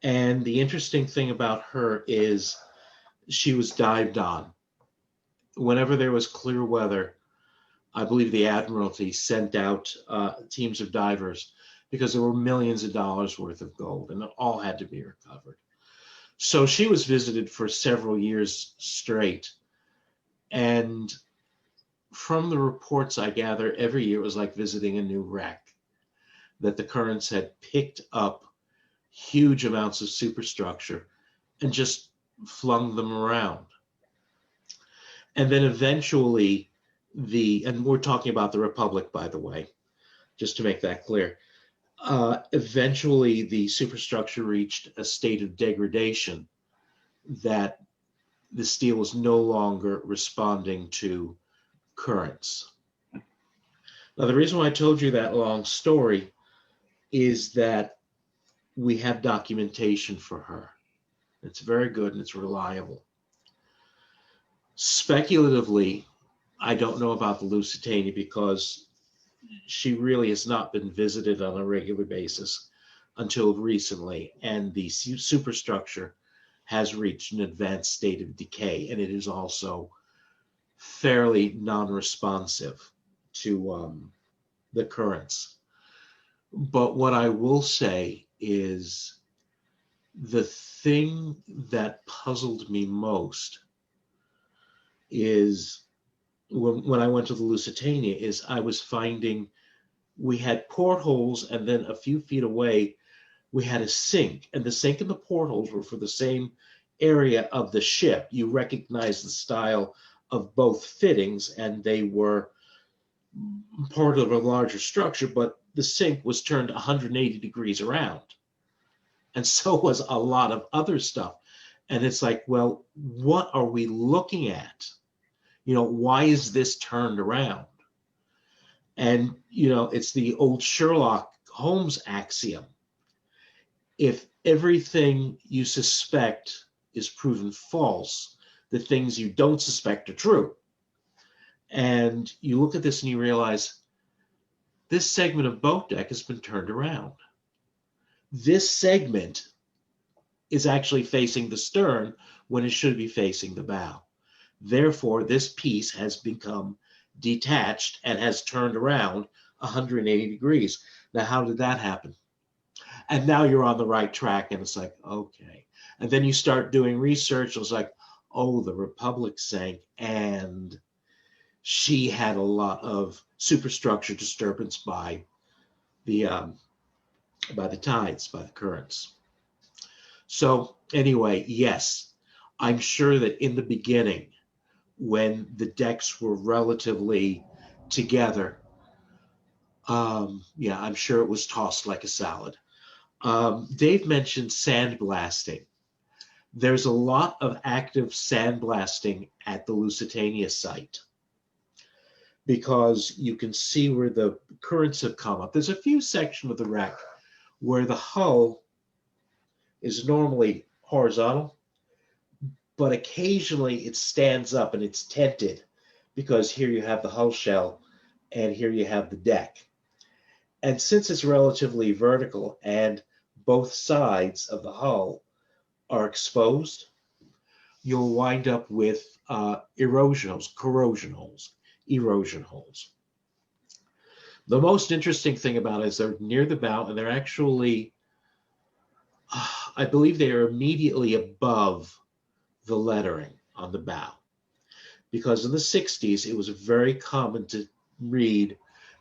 And the interesting thing about her is she was dived on. Whenever there was clear weather, I believe the Admiralty sent out teams of divers, because there were millions of dollars worth of gold and it all had to be recovered. So she was visited for several years straight. And from the reports I gather, every year it was like visiting a new wreck. that the currents had picked up huge amounts of superstructure and just flung them around. And then eventually and we're talking about the Republic, by the way, just to make that clear. Eventually the superstructure reached a state of degradation that the steel was no longer responding to currents. Now, the reason why I told you that long story is that we have documentation for her. It's very good and it's reliable. Speculatively, I don't know about the Lusitania because she really has not been visited on a regular basis until recently, and the superstructure has reached an advanced state of decay, and it is also fairly non-responsive to the currents. But what I will say is the thing that puzzled me most is when I went to the Lusitania is I was finding we had portholes, and then a few feet away we had a sink, and the sink and the portholes were for the same area of the ship. You recognize the style of both fittings, and they were part of a larger structure, but the sink was turned 180 degrees around. And so was a lot of other stuff. And it's like, well, what are we looking at? You know, why is this turned around? And, you know, it's the old Sherlock Holmes axiom. If everything you suspect is proven false, the things you don't suspect are true. And you look at this and you realize this segment of boat deck has been turned around. This segment is actually facing the stern when it should be facing the bow. Therefore, this piece has become detached and has turned around 180 degrees. Now, how did that happen? And now you're on the right track, and it's like, okay. And then you start doing research. It's like, oh, the Republic sank, and she had a lot of superstructure disturbance by the tides, by the currents. So anyway, yes, I'm sure that in the beginning, when the decks were relatively together, yeah, I'm sure it was tossed like a salad. Dave mentioned sandblasting. There's a lot of active sandblasting at the Lusitania site because you can see where the currents have come up. There's a few sections of the wreck where the hull is normally horizontal, but occasionally it stands up and it's tented because here you have the hull shell and here you have the deck. And since it's relatively vertical and both sides of the hull are exposed, you'll wind up with erosion holes. The most interesting thing about it is they're near the bow, and they're actually, I believe they are immediately above the lettering on the bow. Because in the 60s, it was very common to read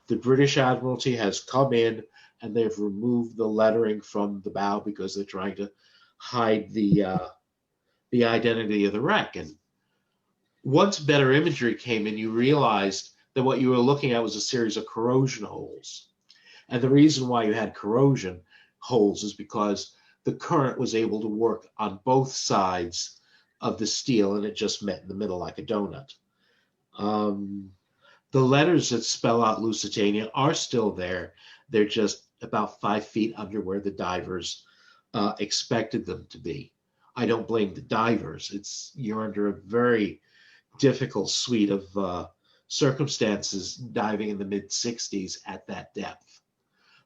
the British Admiralty has come in and they've removed the lettering from the bow because they're trying to hide the identity of the wreck. And once better imagery came in, you realized that what you were looking at was a series of corrosion holes. And the reason why you had corrosion holes is because the current was able to work on both sides of the steel, and it just met in the middle like a donut. The letters that spell out Lusitania are still there. They're just about 5 feet under where the divers expected them to be. I don't blame the divers. You're under a very difficult suite of circumstances diving in the mid-60s at that depth.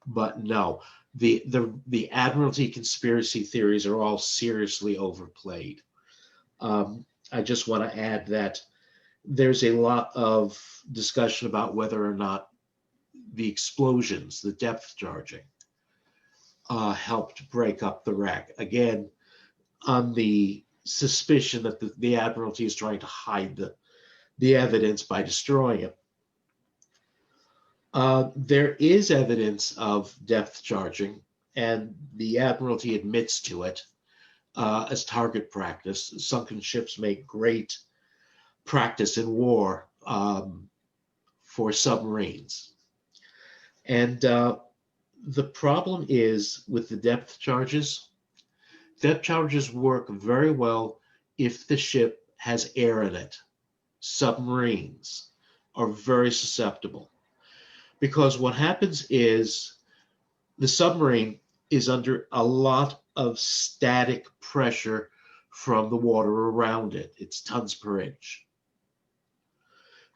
But no, the Admiralty conspiracy theories are all seriously overplayed. I just want to add that there's a lot of discussion about whether or not the explosions, the depth charging, helped break up the wreck. Again, on the suspicion that the Admiralty is trying to hide the evidence by destroying it. There is evidence of depth charging, and the Admiralty admits to it as target practice. Sunken ships make great practice in war for submarines. And the problem is with the depth charges work very well if the ship has air in it. Submarines are very susceptible because what happens is the submarine is under a lot of static pressure from the water around it. It's tons per inch.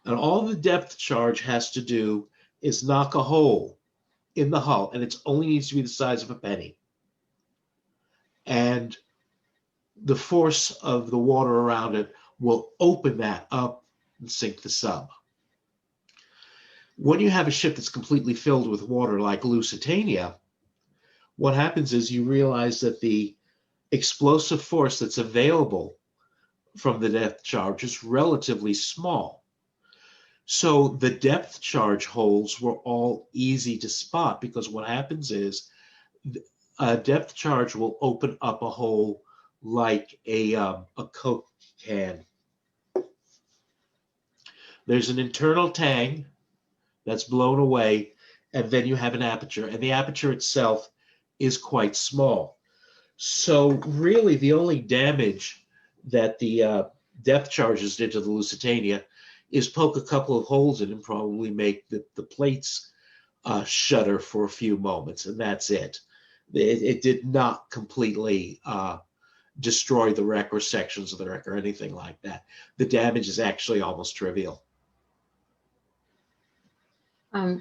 And all the depth charge has to do is knock a hole in the hull, and it only needs to be the size of a penny. And the force of the water around it will open that up and sink the sub. When you have a ship that's completely filled with water like Lusitania, what happens is you realize that the explosive force that's available from the depth charge is relatively small. So the depth charge holes were all easy to spot because what happens is a depth charge will open up a hole like a Coke can. There's an internal tang that's blown away, and then you have an aperture, and the aperture itself is quite small. So really the only damage that the depth charges did to the Lusitania is poke a couple of holes in and probably make the plates shudder for a few moments, and that's it. It did not completely destroy the wreck or sections of the wreck or anything like that. The damage is actually almost trivial.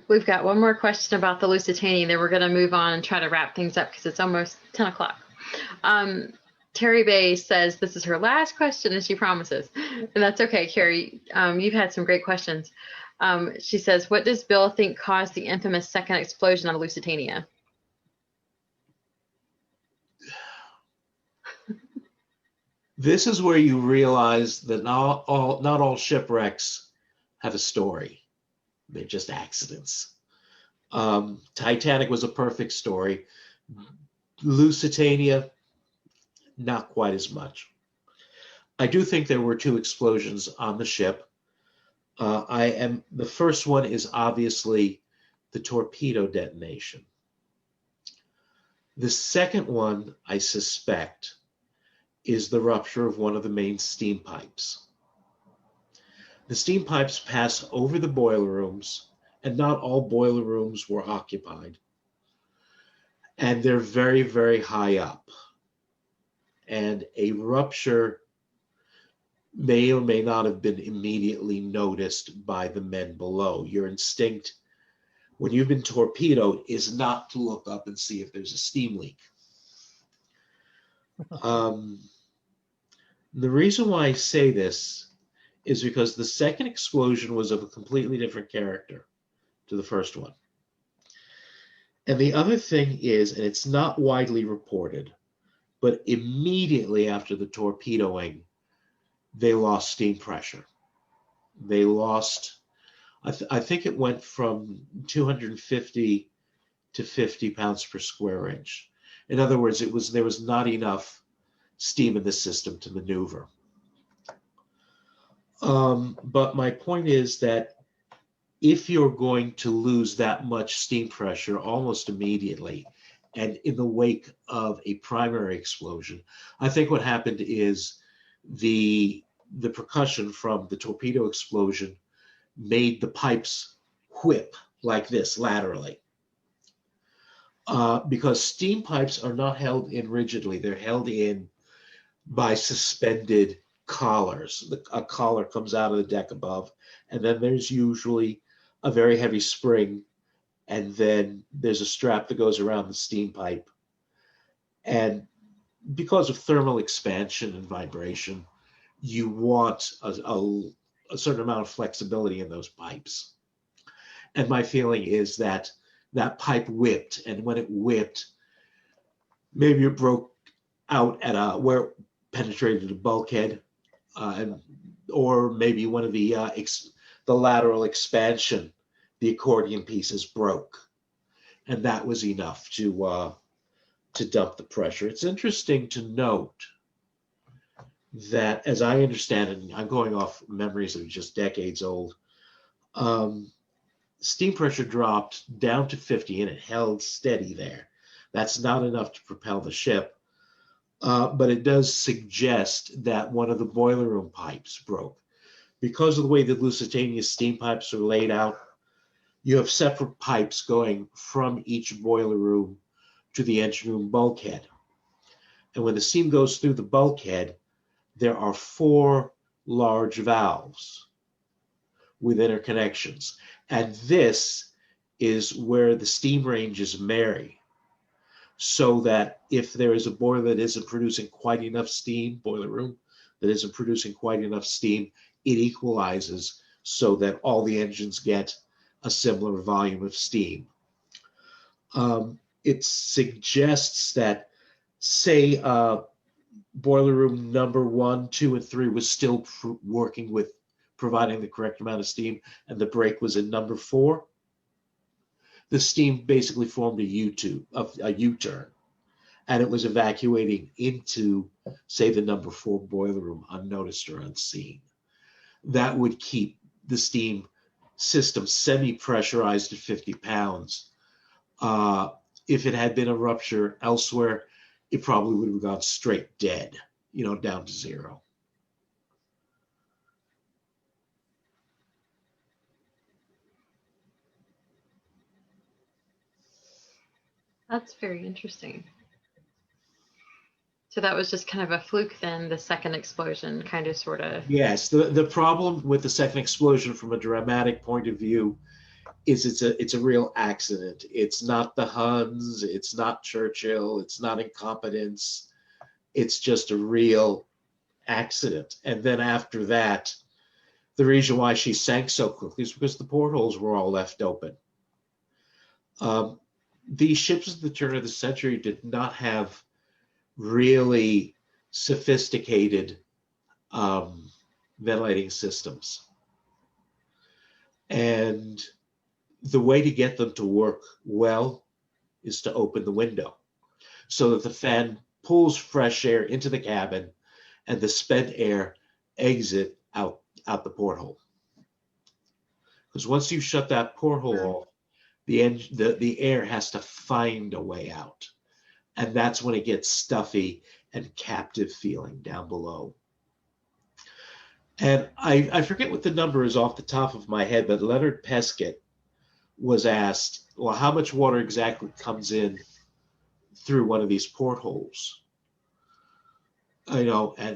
We've got one more question about the Lusitania, then we're going to move on and try to wrap things up because it's almost 10 o'clock. Terry Bay says this is her last question, and she promises. And that's okay, Carrie. You've had some great questions. She says, what does Bill think caused the infamous second explosion on the Lusitania? This is where you realize that not all shipwrecks have a story. They're just accidents. Titanic was a perfect story. Lusitania, not quite as much. I do think there were two explosions on the ship. The first one is obviously the torpedo detonation. The second one, I suspect, is the rupture of one of the main steam pipes. The steam pipes pass over the boiler rooms, and not all boiler rooms were occupied. And they're very, very high up. And a rupture may or may not have been immediately noticed by the men below. Your instinct, when you've been torpedoed, is not to look up and see if there's a steam leak. The reason why I say this is because the second explosion was of a completely different character to the first one. And the other thing is, and it's not widely reported, but immediately after the torpedoing, they lost steam pressure. They lost, I think it went from 250 to 50 pounds per square inch. In other words, there was not enough steam in the system to maneuver. But my point is that if you're going to lose that much steam pressure almost immediately, and in the wake of a primary explosion, I think what happened is the percussion from the torpedo explosion made the pipes whip like this laterally. Because steam pipes are not held in rigidly, they're held in by suspended collars. A collar comes out of the deck above, and then there's usually a very heavy spring, and then there's a strap that goes around the steam pipe. And because of thermal expansion and vibration, you want a certain amount of flexibility in those pipes. And my feeling is that that pipe whipped, and when it whipped, maybe it broke out at where it penetrated a bulkhead, or maybe one of the lateral expansion, the accordion pieces broke, and that was enough to dump the pressure. It's interesting to note that, as I understand it, and I'm going off memories that are just decades old, steam pressure dropped down to 50 and it held steady there. That's not enough to propel the ship, but it does suggest that one of the boiler room pipes broke. Because of the way the Lusitania steam pipes are laid out, you have separate pipes going from each boiler room to the engine room bulkhead. And when the steam goes through the bulkhead, there are 4 large valves with interconnections. And this is where the steam ranges marry. So that if there is a boiler that isn't producing quite enough steam, boiler room that isn't producing quite enough steam, it equalizes so that all the engines get a similar volume of steam. It suggests that, say, boiler room number 1, 2, and 3 was still working with providing the correct amount of steam, and the break was in number 4, the steam basically formed a U-turn, and it was evacuating into, say, the number 4 boiler room unnoticed or unseen. That would keep the steam system semi-pressurized at 50 pounds. If it had been a rupture elsewhere, it probably would have gone straight dead, down to 0. That's very interesting. So that was just kind of a fluke then, the second explosion kind of sort of. Yes, the problem with the second explosion from a dramatic point of view is it's a real accident. It's not the Huns, it's not Churchill, it's not incompetence. It's just a real accident. And then after that, the reason why she sank so quickly is because the portholes were all left open. These ships at the turn of the century did not have really sophisticated ventilating systems. And the way to get them to work well is to open the window so that the fan pulls fresh air into the cabin and the spent air exit out the porthole. Because once you shut that porthole off, the air has to find a way out. And that's when it gets stuffy and captive feeling down below. And I forget what the number is off the top of my head, but Leonard Pescott was asked, well, how much water exactly comes in through one of these portholes? And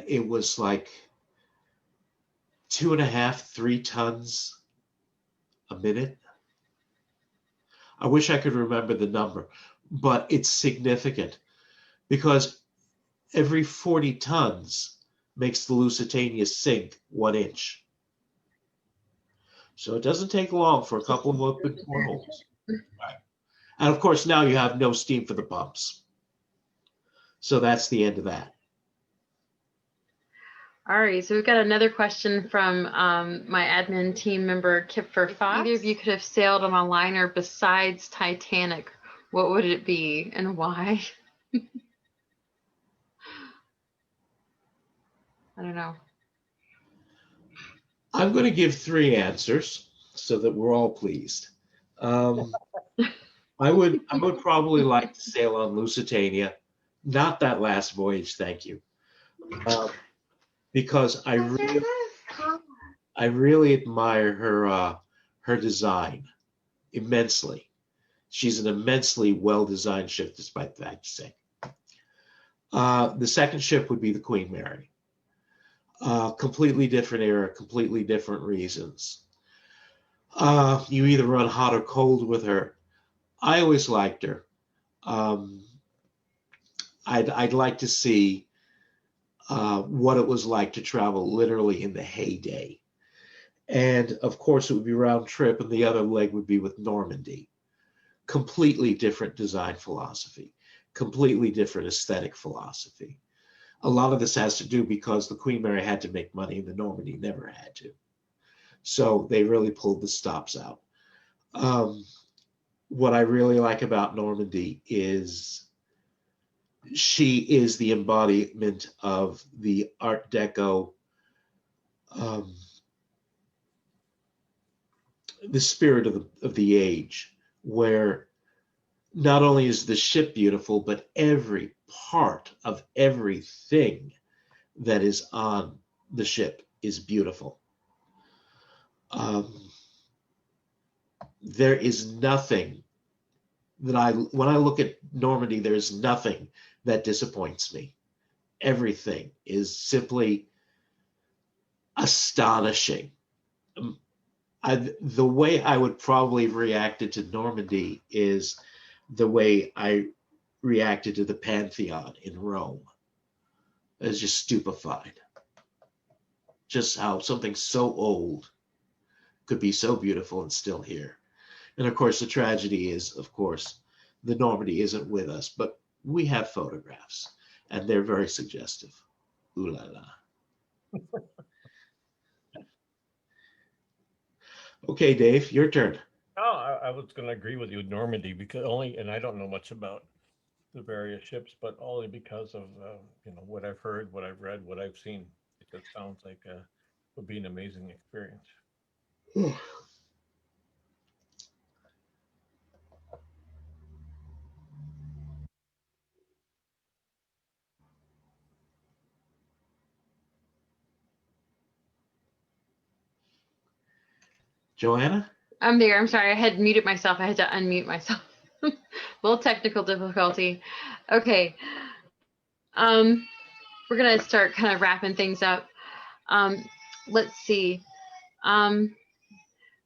it was like 2.5, 3 tons a minute. I wish I could remember the number, but it's significant because every 40 tons makes the Lusitania sink 1 inch. So it doesn't take long for a couple of open portholes. Right. And of course, now you have no steam for the pumps. So that's the end of that. All right, so we've got another question from my admin team member, Kipfer Fox. If either of you could have sailed on a liner besides Titanic, what would it be and why? I don't know. I'm going to give 3 answers so that we're all pleased. I would probably like to sail on Lusitania, not that last voyage, thank you, because I really admire her design immensely. She's an immensely well-designed ship, despite the fact you say. The second ship would be the Queen Mary. Completely different era, completely different reasons. You either run hot or cold with her. I always liked her. I'd like to see what it was like to travel literally in the heyday. And of course, it would be round trip, and the other leg would be with Normandy. Completely different design philosophy, completely different aesthetic philosophy. A lot of this has to do because the Queen Mary had to make money and the Normandy never had to. So they really pulled the stops out. What I really like about Normandy is she is the embodiment of the Art Deco, the spirit of the age, where not only is the ship beautiful, but every part of everything that is on the ship is beautiful. There is nothing that when I look at Normandy, there's nothing that disappoints me. Everything is simply astonishing. The way I would probably have reacted to Normandy is the way I reacted to the Pantheon in Rome. I was just stupefied. Just how something so old could be so beautiful and still here. And of course, the tragedy is, of course, the Normandy isn't with us, but we have photographs, and they're very suggestive. Ooh la la. Okay, Dave, your turn. Oh, I was going to agree with you, Normandy, because and I don't know much about the various ships, but only because of what I've heard, what I've read, what I've seen. It just sounds like would be an amazing experience. Joanna? I'm there. I'm sorry. I had muted myself. I had to unmute myself. A little technical difficulty. Okay. We're going to start kind of wrapping things up. Let's see. One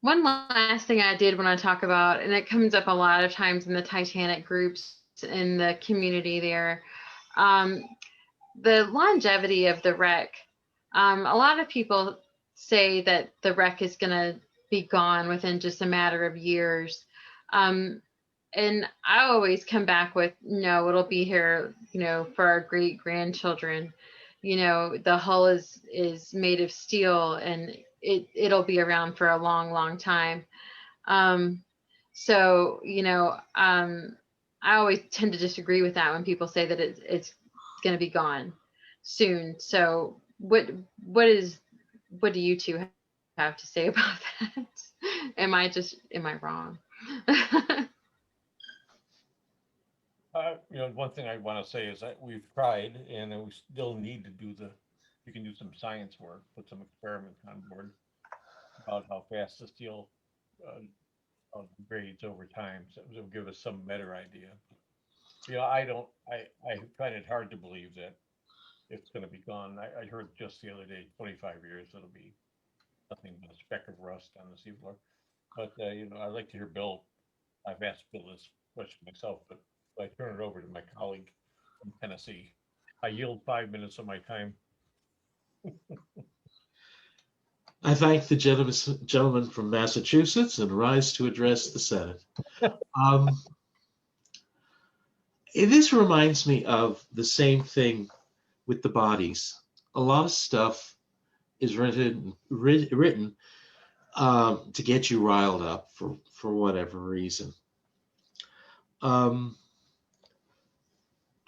last thing I did want to talk about, and it comes up a lot of times in the Titanic groups in the community there, the longevity of the wreck. A lot of people say that the wreck is going to be gone within just a matter of years. And I always come back with, no, it'll be here, for our great grandchildren. The hull is made of steel, and it'll be around for a long, long time. So, I always tend to disagree with that when people say that it's going to be gone soon. So what do you two have to say about that? Am I wrong? One thing I want to say is that we've tried, and we still need to you can do some science work, put some experiments on board about how fast the steel degrades over time. So it'll give us some better idea. I find it hard to believe that it's going to be gone. I heard just the other day, 25 years, it'll be nothing but a speck of rust on the seafloor. But, I'd like to hear Bill. I've asked Bill this question myself, but I turn it over to my colleague from Tennessee. I yield 5 minutes of my time. I thank the gentleman from Massachusetts and rise to address the Senate. This reminds me of the same thing with the bodies. A lot of stuff is written to get you riled up for whatever reason.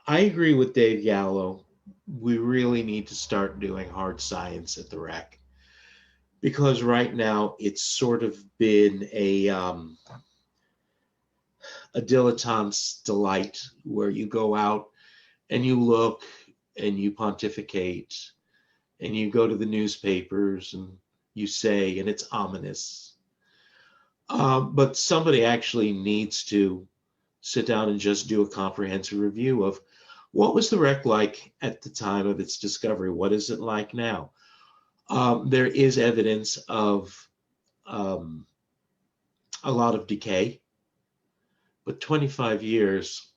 I agree with Dave Gallo. We really need to start doing hard science at the wreck, because right now it's sort of been a dilettante's delight, where you go out and you look and you pontificate and you go to the newspapers and you say, and it's ominous. But somebody actually needs to sit down and just do a comprehensive review of what was the wreck like at the time of its discovery? What is it like now? There is evidence of a lot of decay, but 25 years,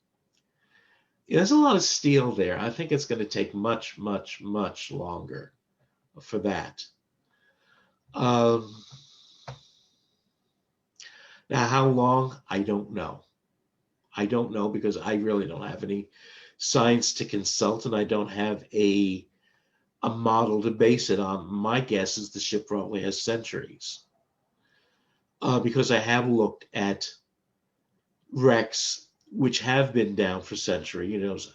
there's a lot of steel there. I think it's going to take much, much, much longer for that. Now, how long? I don't know. I don't know, because I really don't have any science to consult, and I don't have a model to base it on. My guess is the ship probably has centuries. because I have looked at wrecks which have been down for centuries,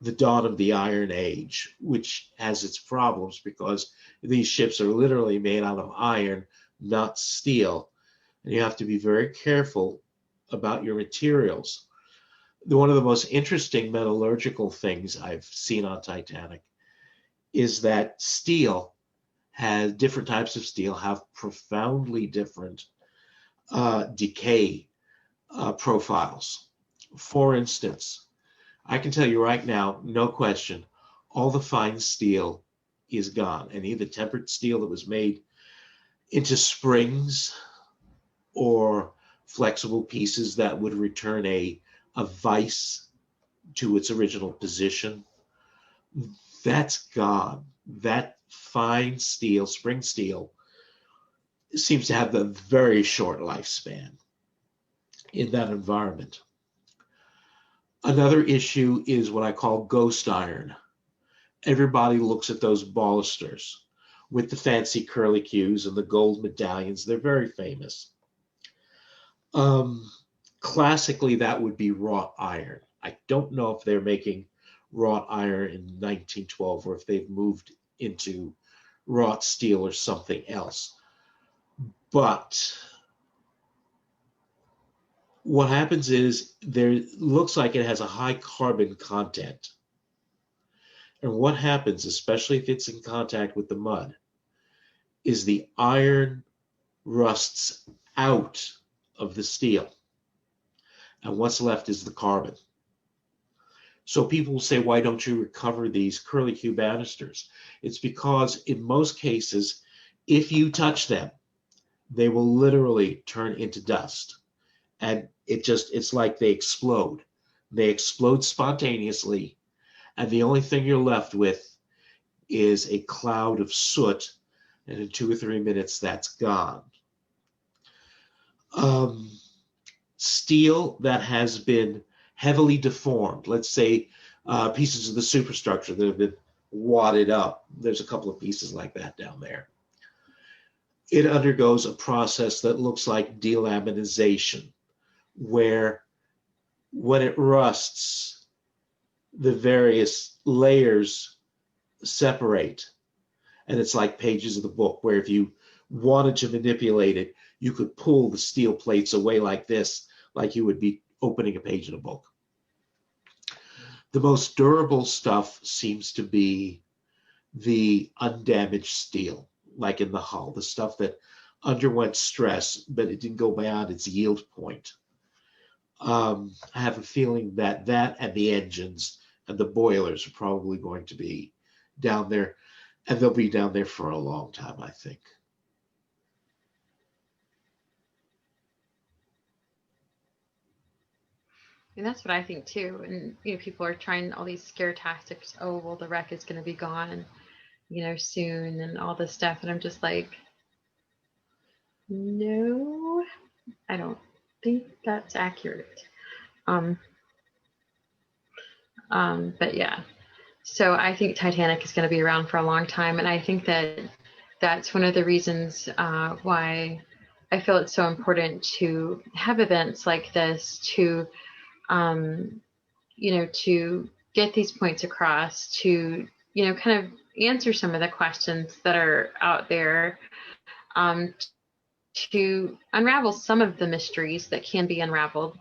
the dawn of the Iron Age, which has its problems because these ships are literally made out of iron, not steel. And you have to be very careful about your materials. One of the most interesting metallurgical things I've seen on Titanic is that different types of steel have profoundly different decay profiles. For instance, I can tell you right now, no question, all the fine steel is gone. Any of the tempered steel that was made into springs or flexible pieces that would return a vise to its original position, that's gone. That fine steel, spring steel, seems to have a very short lifespan in that environment. Another issue is what I call ghost iron. Everybody looks at those balusters with the fancy curlicues and the gold medallions. They're very famous. Classically, that would be wrought iron. I don't know if they're making wrought iron in 1912 or if they've moved into wrought steel or something else. But what happens is there looks like it has a high carbon content. And what happens, especially if it's in contact with the mud, is the iron rusts out of the steel. And what's left is the carbon. So people will say, why don't you recover these curlicue banisters? It's because in most cases, if you touch them, they will literally turn into dust. And it's like they explode. They explode spontaneously. And the only thing you're left with is a cloud of soot. And in 2 or 3 minutes, that's gone. Steel that has been heavily deformed, let's say pieces of the superstructure that have been wadded up. There's a couple of pieces like that down there. It undergoes a process that looks like delaminization, where when it rusts, the various layers separate. And it's like pages of the book, where if you wanted to manipulate it, you could pull the steel plates away like this, like you would be opening a page in a book. The most durable stuff seems to be the undamaged steel, like in the hull, the stuff that underwent stress, but it didn't go beyond its yield point. I have a feeling that and the engines and the boilers are probably going to be down there, and they'll be down there for a long time, I think. And that's what I think too. And people are trying all these scare tactics. Oh, well, the wreck is going to be gone, soon, and all this stuff. And I'm just like, no, I don't think that's accurate. But yeah, so I think Titanic is going to be around for a long time, and I think that that's one of the reasons why I feel it's so important to have events like this to to get these points across, to kind of answer some of the questions that are out there, to unravel some of the mysteries that can be unraveled,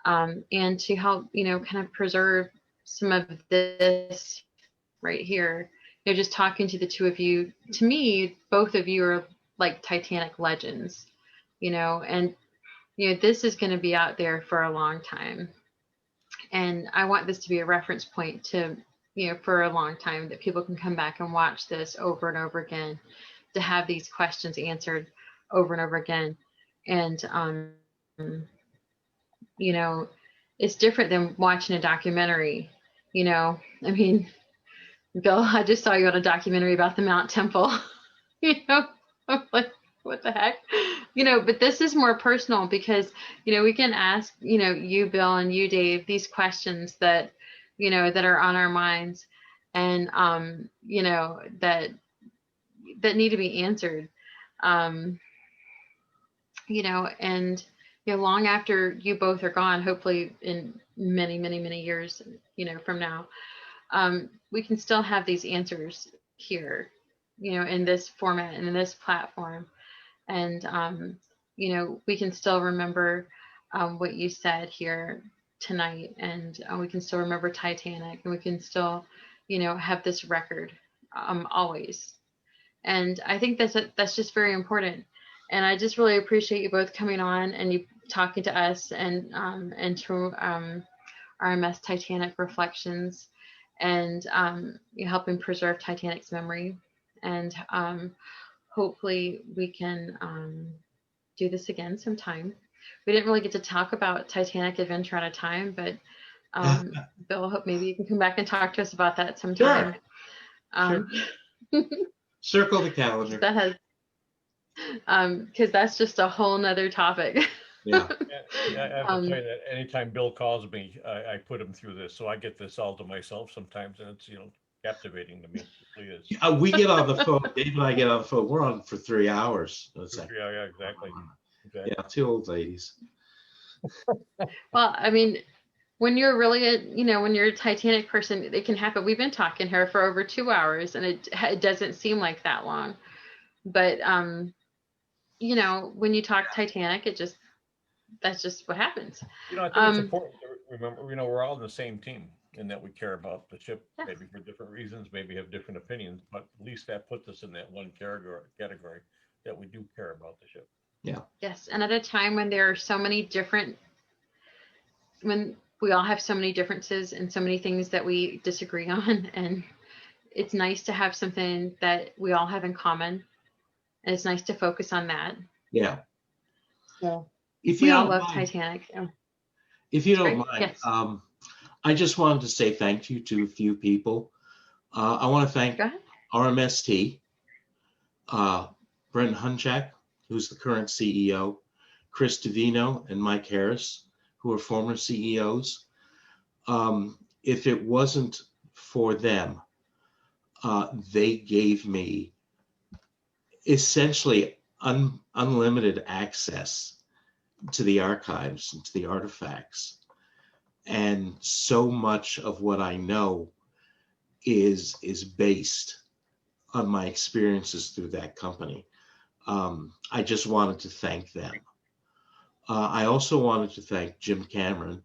and to help kind of preserve some of this right here. Just talking to the two of you, to me, both of you are like Titanic legends, and this is going to be out there for a long time. And I want this to be a reference point to, for a long time, that people can come back and watch this over and over again, to have these questions answered over and over again. And, it's different than watching a documentary, I mean, Bill, I just saw you on a documentary about the Mount Temple, I'm like, what the heck? But this is more personal because, we can ask, you, Bill, and you, Dave, these questions that, that are on our minds, and, that need to be answered. and long after you both are gone, hopefully in many, many, many years, from now, we can still have these answers here, in this format and in this platform. And, we can still remember what you said here tonight, and we can still remember Titanic, and we can still, have this record always. And I think that's just very important. And I just really appreciate you both coming on and you talking to us and to RMS Titanic Reflections, and you helping preserve Titanic's memory. And hopefully we can do this again sometime. We didn't really get to talk about Titanic Adventure at a time, but Bill, I hope maybe you can come back and talk to us about that sometime. Sure. Circle the calendar. That has, because that's just a whole nother topic. Yeah, I have to tell you that anytime Bill calls me, I put him through this, so I get this all to myself sometimes, and it's captivating to me. It really is. We get on the phone. Dave and I get on the phone. We're on for 3 hours. It's like, yeah, exactly. Yeah, 2 old ladies. Well, I mean, when you're really when you're a Titanic person, it can happen. We've been talking here for over 2 hours, and it doesn't seem like that long. But when you talk Titanic, that's just what happens. I think it's important to remember, we're all in the same team, in that we care about the ship, maybe for different reasons, maybe have different opinions, but at least that puts us in that one category that we do care about the ship. Yeah. Yes, and at a time when there are so many when we all have so many differences and so many things that we disagree on, and it's nice to have something that we all have in common, and it's nice to focus on that. Yeah. Yeah. If we you all don't love mind, Titanic. if you don't mind, Yes. I just wanted to say thank you to a few people. I want to thank RMST, Brent Hunchak, who's the current CEO, Chris Davino and Mike Harris, who are former CEOs. If it wasn't for them, they gave me essentially unlimited access to the archives and to the artifacts. And so much of what I know is based on my experiences through that company. I just wanted to thank them. I also wanted to thank Jim Cameron.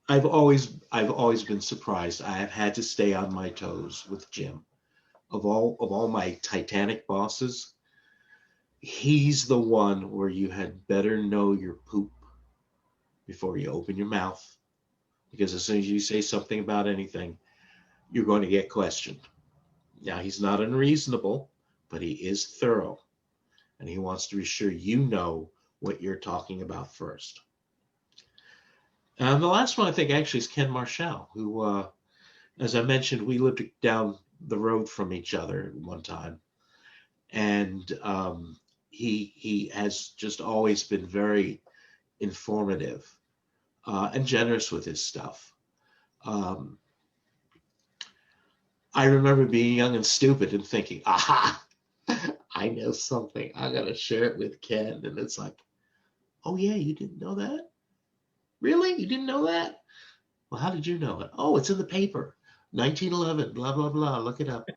I've always been surprised. I have had to stay on my toes with Jim. Of all my Titanic bosses, he's the one where you had better know your poop before you open your mouth, because as soon as you say something about anything, you're going to get questioned. Now, he's not unreasonable, but he is thorough, and he wants to be sure you know what you're talking about first. And the last one, I think, actually is Ken Marshall, who, as I mentioned, we lived down the road from each other one time. And he has just always been very informative and generous with his stuff. I remember being young and stupid and thinking, aha, I know something. I'm going to share it with Ken. And it's like, oh, yeah, you didn't know that? Really? You didn't know that? Well, how did you know it? Oh, it's in the paper. 1911, blah, blah, blah. Look it up.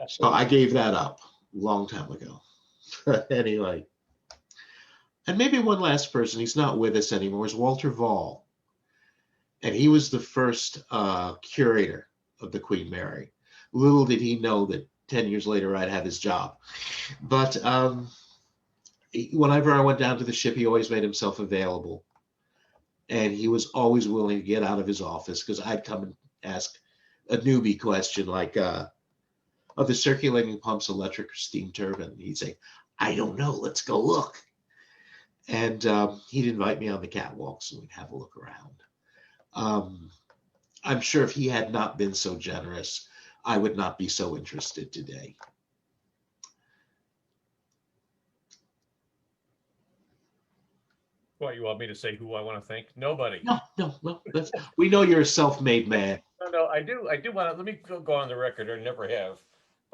So I gave that up a long time ago. Anyway. And maybe one last person, he's not with us anymore, is Walter Vall. And he was the first curator of the Queen Mary. Little did he know that 10 years later I'd have his job. But whenever I went down to the ship, he always made himself available. And he was always willing to get out of his office, because I'd come and ask a newbie question like, are the circulating pumps electric or steam turbine? He'd say, I don't know, let's go look. And he'd invite me on the catwalks and we'd have a look around. I'm sure if he had not been so generous, I would not be so interested today. What, you want me to say who I want to thank? Nobody. No. We know you're a self-made man. No, I do want to, let me go on the record, I never have,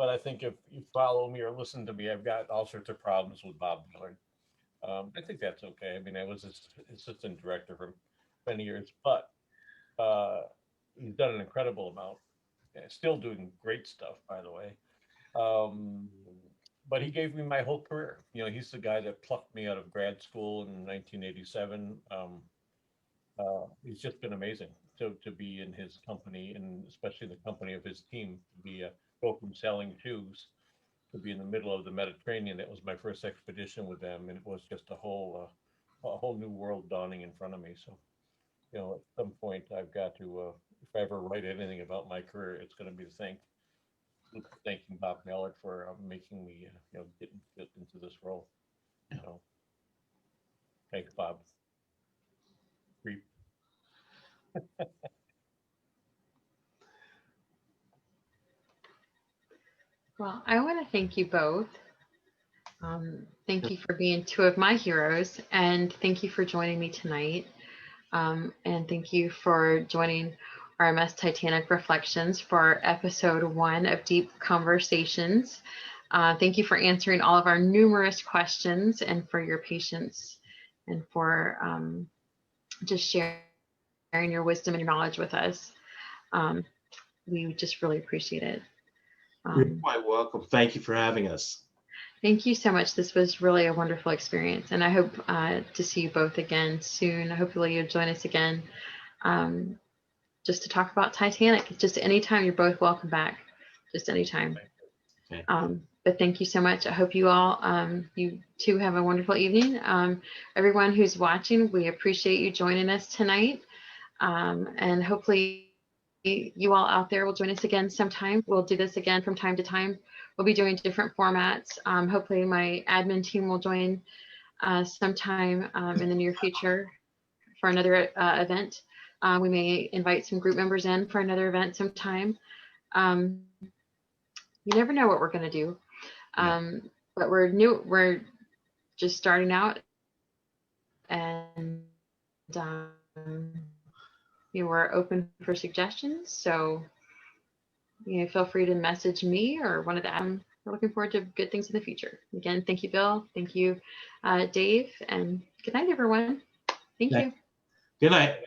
but I think if you follow me or listen to me, I've got all sorts of problems with Bob Miller. I think that's okay. I mean, I was his assistant director for many years, but he's done an incredible amount. Still doing great stuff, by the way. Um, but he gave me my whole career. You know, he's the guy that plucked me out of grad school in 1987. He's just been amazing to be in his company, and especially the company of his team, to be go from selling tubes to be in the middle of the Mediterranean. That was my first expedition with them, and it was just a whole new world dawning in front of me. So, you know, at some point I've got to, if I ever write anything about my career, it's going to be thanking Bob Miller for making me, get into this role. You know, thanks, Bob. Creep. Well, I want to thank you both. Thank you for being two of my heroes, and thank you for joining me tonight. And thank you for joining RMS Titanic Reflections for episode 1 of Deep Conversations. Thank you for answering all of our numerous questions and for your patience and for just sharing your wisdom and your knowledge with us. We just really appreciate it. You're quite welcome. Thank you for having us. Thank you so much. This was really a wonderful experience, and I hope to see you both again soon. Hopefully you'll join us again just to talk about Titanic. Just anytime, you're both welcome back, just anytime. Okay. But thank you so much. I hope you all, you too, have a wonderful evening. Everyone who's watching, we appreciate you joining us tonight, and hopefully you all out there will join us again sometime. We'll do this again from time to time. We'll be doing different formats. Hopefully my admin team will join sometime in the near future for another event. We may invite some group members in for another event sometime. You never know what we're going to do. But we're just starting out, and we're open for suggestions. So feel free to message me or one of them. We're looking forward to good things in the future. Again, thank you, Bill. Thank you, Dave, and good night, everyone. Thank you. Good night.